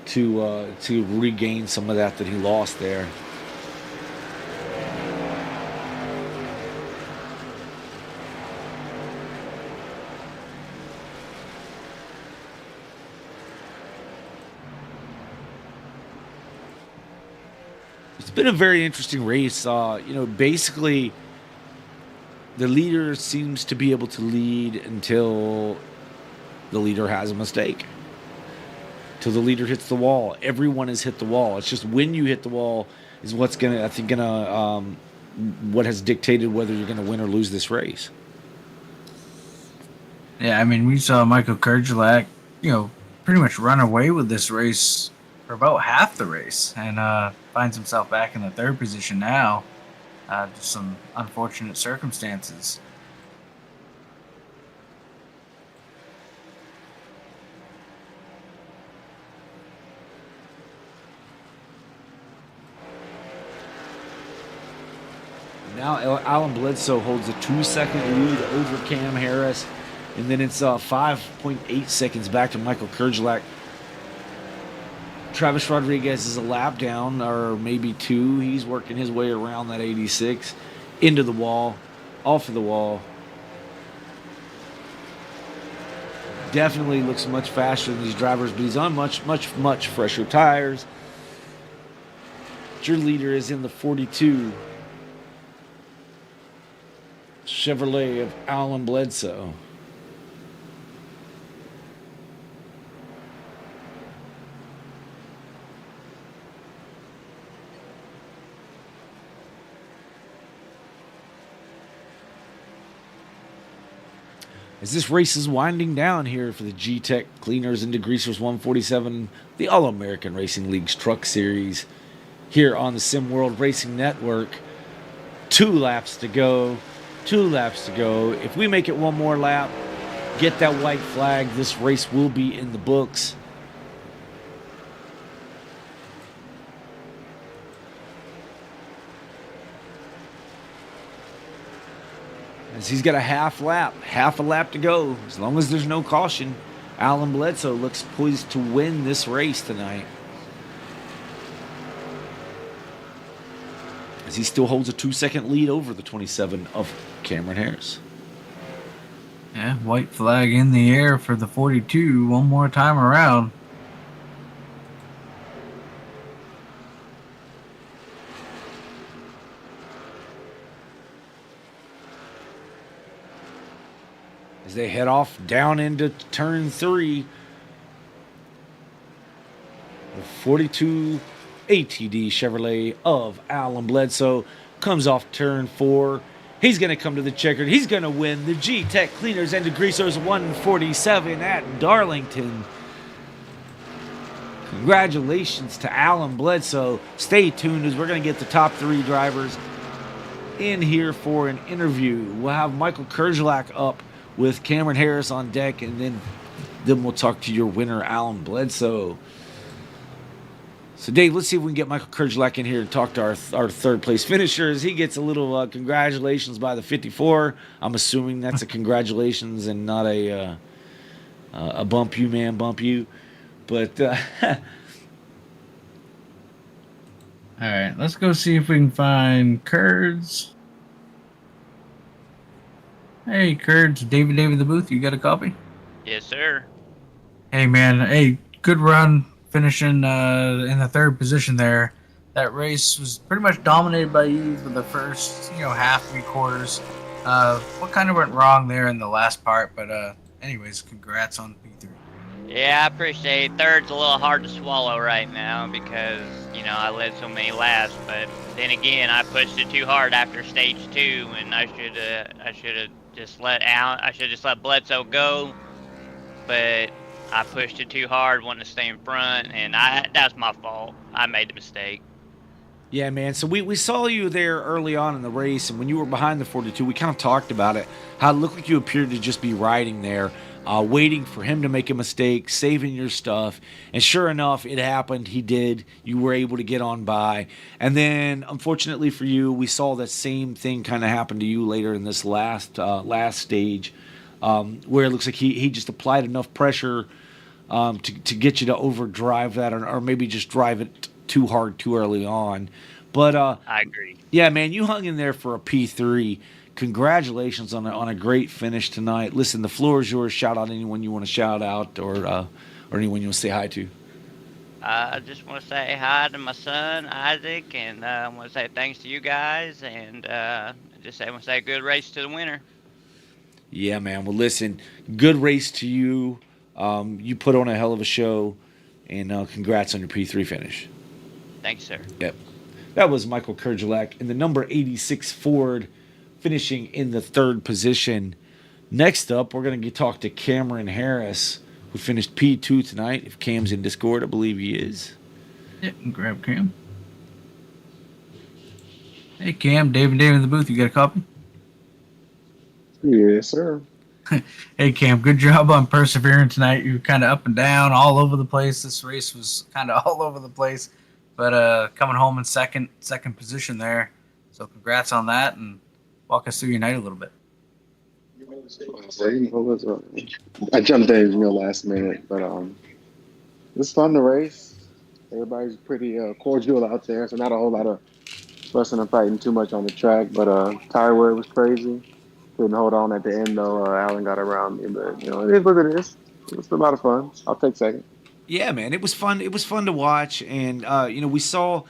to regain some of that he lost there. It's been a very interesting race. Basically, the leader seems to be able to lead until the leader has a mistake. Till the leader hits the wall. Everyone has hit the wall. It's just when you hit the wall is what's what has dictated whether you're gonna win or lose this race. Yeah, I mean, we saw Michael Kerjelak, pretty much run away with this race for about half the race, and finds himself back in the third position now. Just some unfortunate circumstances. Now Alan Bledsoe holds a 2-second lead over Cam Harris, and then it's 5.8 seconds back to Michael Kerjelak. Travis Rodriguez is a lap down, or maybe 2. He's working his way around that 86, into the wall, off of the wall. Definitely looks much faster than these drivers, but he's on much fresher tires. Your leader is in the 42 Chevrolet of Alan Bledsoe. As this race is winding down here for the Gtech Cleaners and Degreasers 147, the All-American Racing League's Truck Series, here on the Sim World Racing Network. 2 laps to go. 2 laps to go. If we make it one more lap, get that white flag, this race will be in the books. As he's got a half a lap to go. As long as there's no caution, Alan Bledsoe looks poised to win this race tonight. As he still holds a 2-second lead over the 27 of Cameron Harris. Yeah, white flag in the air for the 42 one more time around. As they head off down into turn 3. The 42 ATD Chevrolet of Alan Bledsoe comes off turn 4. He's going to come to the checkered. He's going to win the Gtech Cleaners and Degreasers 147 at Darlington. Congratulations to Alan Bledsoe. Stay tuned as we're going to get the top 3 drivers in here for an interview. We'll have Michael Kerjelak up with Cameron Harris on deck, and then Then we'll talk to your winner, Alan Bledsoe. So, Dave, let's see if we can get Michael Kurgelak in here to talk to our third place finishers. He gets a little congratulations by the 54. I'm assuming that's a congratulations and not a bump you, man, bump you. But All right, let's go see if we can find Kurds. Hey, Kurds, David the Booth, you got a copy? Yes, sir. Hey, man. Hey, good run finishing in the third position there. That race was pretty much dominated by you for the first, half, 3/4. What kind of went wrong there in the last part? But anyways, congrats on P3. Yeah, I appreciate it. Third's a little hard to swallow right now because, I led so many laps. But then again, I pushed it too hard after stage 2, and I should have just let Bledsoe go. But I pushed it too hard, wanted to stay in front, and that's my fault. I made the mistake. yeah, man. So we saw you there early on in the race, and when you were behind the 42, we kind of talked about it. How it looked like you appeared to just be riding there, waiting for him to make a mistake, saving your stuff. And sure enough, it happened. He did. You were able to get on by. And then, unfortunately for you, we saw that same thing kind of happen to you later in this last stage, where it looks like he just applied enough pressure to get you to overdrive that, or maybe just drive it too hard too early on. But I agree. yeah, man, you hung in there for a P3. Congratulations on a great finish tonight. Listen, the floor is yours. Shout out anyone you want to shout out, or anyone you want to say hi to. I just want to say hi to my son, Isaac, and I want to say thanks to you guys, and I want to say good race to the winner. Yeah, man. Well, listen, good race to you. You put on a hell of a show, and congrats on your P3 finish. Thanks, sir. Yep. That was Michael Kurgelak in the number 86 Ford, finishing in the third position. Next up, we're going to talk to Cameron Harris, who finished P2 tonight. If Cam's in Discord, I believe he is. Yeah, grab Cam. Hey, Cam, Dave in the booth. You got a copy? Yes, sir. Hey, Cam, good job on persevering tonight. You were kind of up and down, all over the place. This race was kind of all over the place, but coming home in second position there. So congrats on that, and walk us through your night a little bit. I jumped in, last minute, but it's fun to race. Everybody's pretty cordial out there, so not a whole lot of fussing and fighting too much on the track. But tire wear was crazy. Couldn't hold on at the end though. Alan got around me, but it is what it is. It was a lot of fun. I'll take second. Yeah, man, it was fun. It was fun to watch, and we saw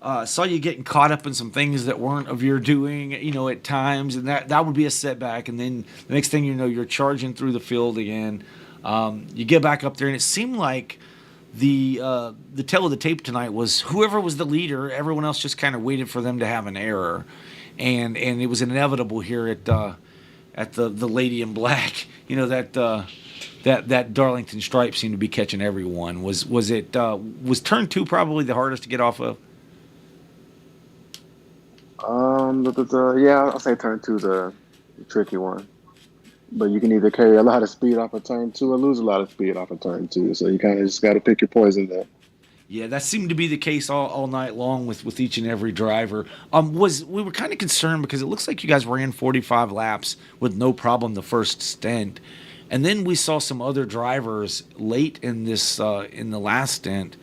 you getting caught up in some things that weren't of your doing, at times, and that would be a setback. And then the next thing you know, you're charging through the field again. You get back up there, and it seemed like the tale of the tape tonight was whoever was the leader, everyone else just kind of waited for them to have an error, and it was inevitable here at the Lady in Black. That Darlington stripe seemed to be catching everyone. Was turn 2 probably the hardest to get off of? Yeah, I'll say turn 2 the tricky one. But you can either carry a lot of speed off of turn 2 or lose a lot of speed off of turn 2. So you kind of just got to pick your poison there. Yeah, that seemed to be the case all night long with each and every driver. We were kind of concerned because it looks like you guys ran 45 laps with no problem the first stint, and then we saw some other drivers late in this in the last stint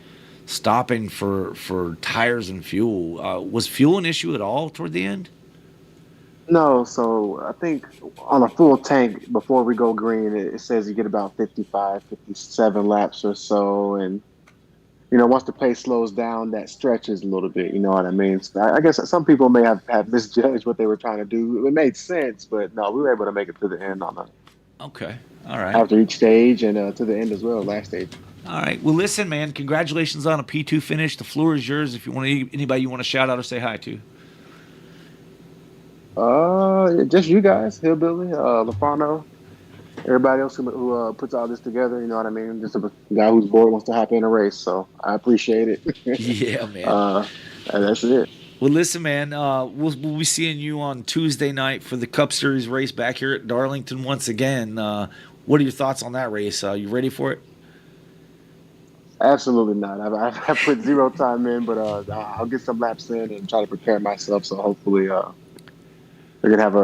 stopping for tires and fuel. Was fuel an issue at all toward the end? No, so I think on a full tank before we go green, it says you get about 55, 57 laps or so, and once the pace slows down, that stretches a little bit. You know what I mean? So I guess some people may have misjudged what they were trying to do. It made sense, but no, we were able to make it to the end on that. Okay, all right. After each stage and to the end as well, last stage. All right. Well, listen, man. Congratulations on a P2 finish. The floor is yours. If you want anybody you want to shout out or say hi to. Just you guys, Hillbilly, Lafano, everybody else who puts all this together. You know what I mean? Just a guy who's bored wants to hop in a race, so I appreciate it. Yeah, man. And that's it. Well, listen, man. We'll be seeing you on Tuesday night for the Cup Series race back here at Darlington once again. What are your thoughts on that race? You ready for it? Absolutely not. I've put zero time in, but I'll get some laps in and try to prepare myself. So hopefully, we're gonna have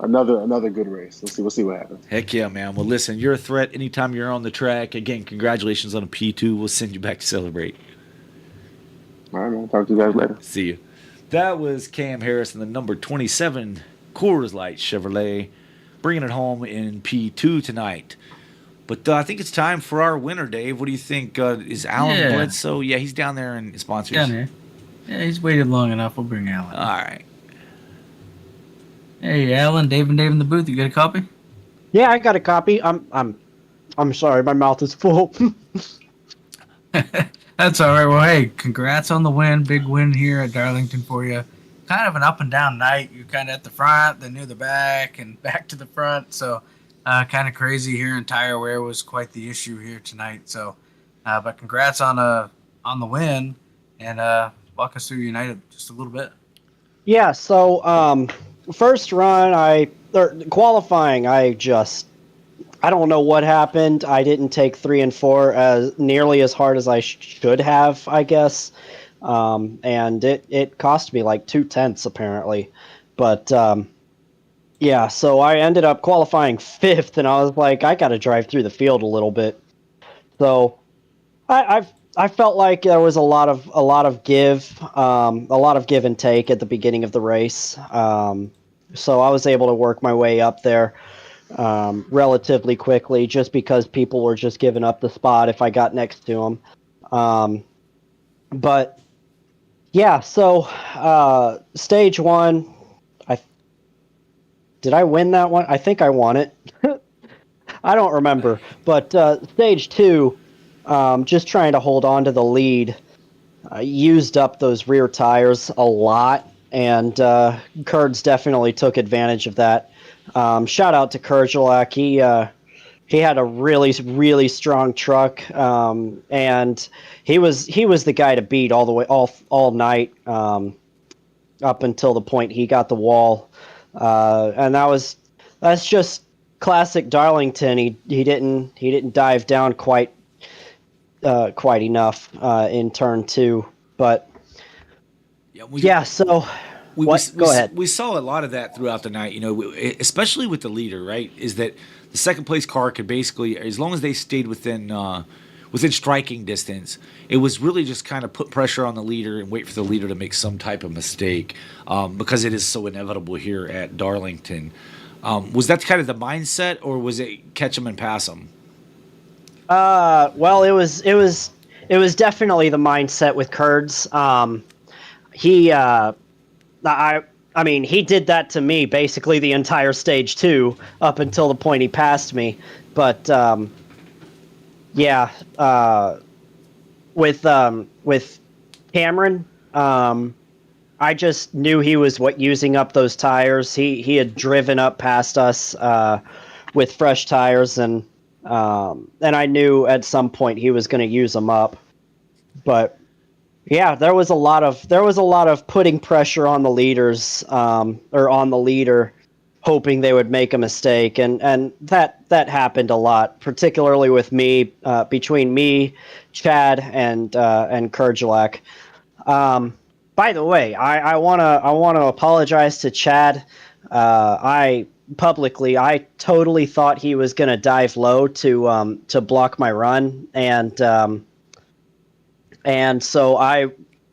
another good race. We'll see what happens. Heck yeah, man. Well, listen, you're a threat anytime you're on the track. Again, congratulations on a P2. We'll send you back to celebrate. All right, man. Talk to you guys later. See you. That was Cam Harris in the number 27 Coors Light Chevrolet, bringing it home in P2 tonight. But I think it's time for our winner, Dave. What do you think? Is Alan Bledsoe? Yeah, he's down there in sponsors. Down there. Yeah, he's waited long enough. We'll bring Alan. All right. Hey, Alan, Dave in the booth. You got a copy? Yeah, I got a copy. I'm sorry, my mouth is full. That's all right. Well, hey, congrats on the win. Big win here at Darlington for you. Kind of an up and down night. You're kind of at the front, then near the back, and back to the front. So, kind of crazy here. And tire wear was quite the issue here tonight. So, but congrats on the win, and walk us through United just a little bit. Yeah. So, first run, qualifying, I don't know what happened. I didn't take 3 and 4 as nearly as hard as I should have, I guess. And it cost me like 2/10 apparently. But yeah, so I ended up qualifying 5th, and I was like, I got to drive through the field a little bit. So I felt like there was a lot of give and take at the beginning of the race. So I was able to work my way up there relatively quickly, just because people were just giving up the spot if I got next to them. But yeah, so stage 1, did I win that one? I think I won it. I don't remember. But stage 2, just trying to hold on to the lead, used up those rear tires a lot, and Kurds definitely took advantage of that. Shout out to Kurjalak. He had a really strong truck, and he was the guy to beat all the way all night, up until the point he got the wall, and that's just classic Darlington. He didn't dive down quite enough in turn 2, but yeah. So. Go ahead. We saw a lot of that throughout the night, especially with the leader, right? Is that the second place car could basically, as long as they stayed within striking distance, it was really just kind of put pressure on the leader and wait for the leader to make some type of mistake, because it is so inevitable here at Darlington. Was that kind of the mindset, or was it catch them and pass them? Well, it was definitely the mindset with Kurds. I mean, he did that to me basically the entire stage 2 up until the point he passed me. But yeah, with Cameron, I just knew he was using up those tires. He had driven up past us with fresh tires, and I knew at some point he was going to use them up. But yeah, there was a lot of putting pressure on the leaders, or on the leader, hoping they would make a mistake, and that happened a lot, particularly with me, between me, Chad, and Kurjalak. By the way, I wanna apologize to Chad. I totally thought he was gonna dive low to block my run, and so I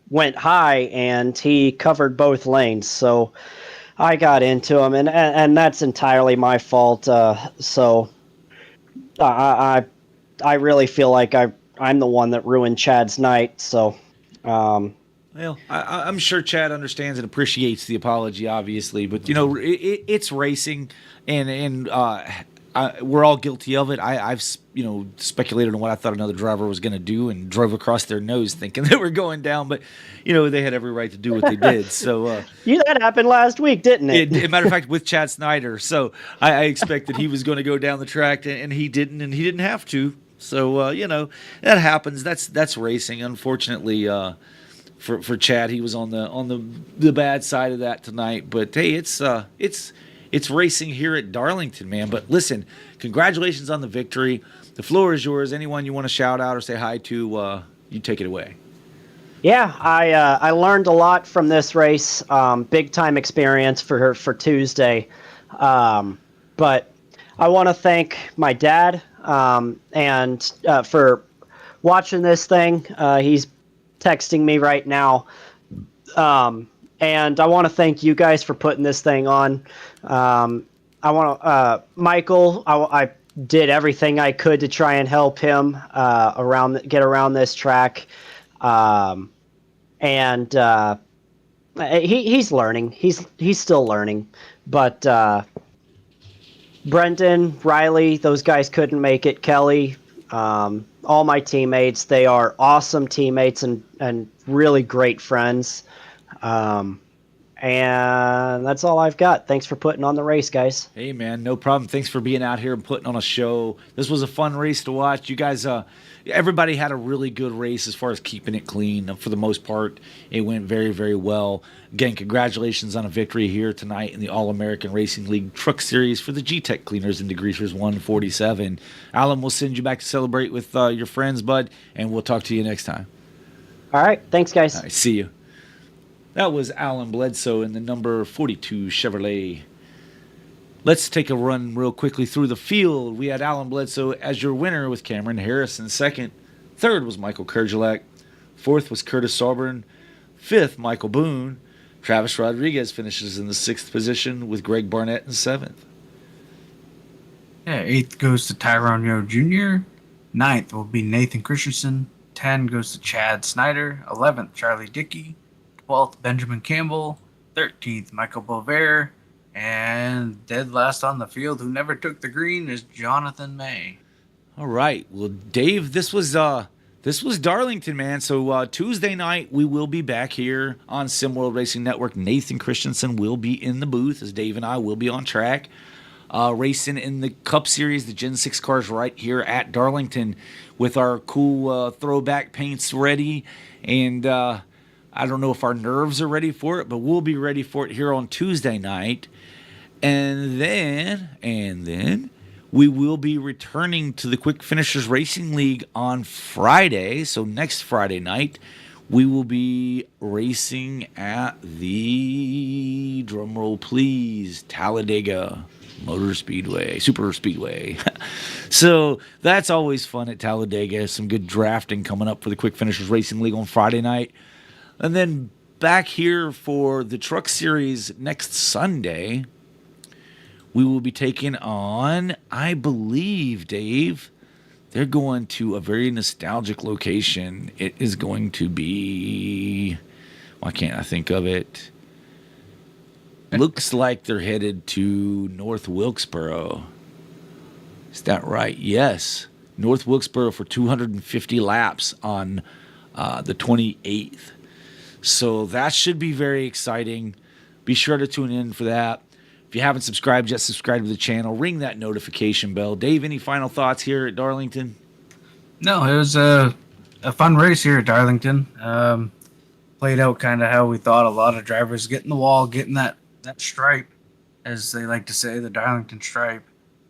went high, and he covered both lanes. So I got into him, and that's entirely my fault. So I really feel like I'm the one that ruined Chad's night. So well, I'm sure Chad understands and appreciates the apology, obviously, but it's racing, and we're all guilty of it. I've speculated on what I thought another driver was going to do and drove across their nose thinking they were going down, but they had every right to do what they did. So that happened last week, didn't it? As a matter of fact, with Chad Snyder. So I expected he was going to go down the track, and he didn't, and he didn't have to. So that happens. That's racing. Unfortunately, for Chad, he was on the bad side of that tonight. But hey, it's racing here at Darlington, man. But listen, congratulations on the victory. The floor is yours. Anyone you want to shout out or say hi to, you take it away. Yeah, I learned a lot from this race. Big time experience for Tuesday. But I want to thank my dad and for watching this thing. He's texting me right now. And I want to thank you guys for putting this thing on. I want to, Michael, I did everything I could to try and help him get around this track. And he's learning. He's still learning. But Brendan, Riley, those guys couldn't make it. Kelly, all my teammates, they are awesome teammates and really great friends. And that's all I've got. Thanks for putting on the race, guys. Hey, man, no problem. Thanks for being out here and putting on a show. This was a fun race to watch. You guys, everybody had a really good race as far as keeping it clean. For the most part, it went very, very well. Again, congratulations on a victory here tonight in the All-American Racing League Truck Series for the Gtech Cleaners and Degreasers 147. Alan, we'll send you back to celebrate with your friends, bud, and we'll talk to you next time. All right. Thanks, guys. All right, see you. That was Alan Bledsoe in the number 42 Chevrolet. Let's take a run real quickly through the field. We had Alan Bledsoe as your winner with Cameron Harrison second. Third was Michael Kerjelak. Fourth was Curtis Sauburn. Fifth, Michael Boone. Travis Rodriguez finishes in the sixth position with Greg Barnett in seventh. Yeah, 8th goes to Tyrone Yo Jr. 9th will be Nathan Christensen. 10 goes to Chad Snyder. 11th, Charlie Dickey. 12th, Benjamin Campbell. 13th, Michael Bovair. And dead last on the field, who never took the green, is Jonathan May. All right. Well, Dave, this was Darlington, man. So Tuesday night, we will be back here on SimWorld Racing Network. Nathan Christensen will be in the booth, as Dave and I will be on track. Racing in the Cup Series, the Gen 6 cars right here at Darlington with our cool throwback paints ready. And I don't know if our nerves are ready for it, but we'll be ready for it here on Tuesday night. And then we will be returning to the Quick Finishers Racing League on Friday. So next Friday night, we will be racing at the, drumroll please, Talladega Motor Speedway, Super Speedway. So that's always fun at Talladega. Some good drafting coming up for the Quick Finishers Racing League on Friday night. And then back here for the Truck Series next Sunday, we will be taking on, I believe, Dave, they're going to a very nostalgic location. It is going to be, why can't I think of it? Looks like they're headed to North Wilkesboro. Is that right? Yes. North Wilkesboro for 250 laps on the 28th. So that should be very exciting. Be sure to tune in for that. If you haven't subscribed yet, subscribe to the channel. Ring that notification bell. Dave, any final thoughts here at Darlington? No, it was a fun race here at Darlington. Played out kind of how we thought. A lot of drivers getting the wall, getting that stripe, as they like to say, the Darlington stripe.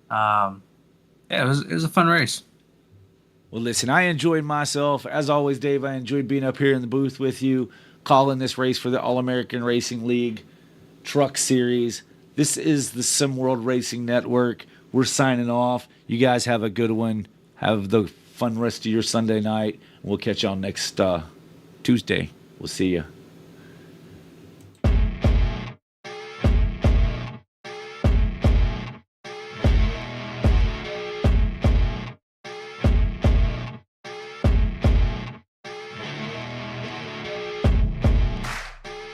Yeah, it was a fun race. Well, listen, I enjoyed myself. As always, Dave, I enjoyed being up here in the booth with you, calling this race for the All-American Racing League Truck Series. This is the SimWorld Racing Network. We're signing off. You guys have a good one. Have the fun rest of your Sunday night. We'll catch y'all next Tuesday. We'll see you.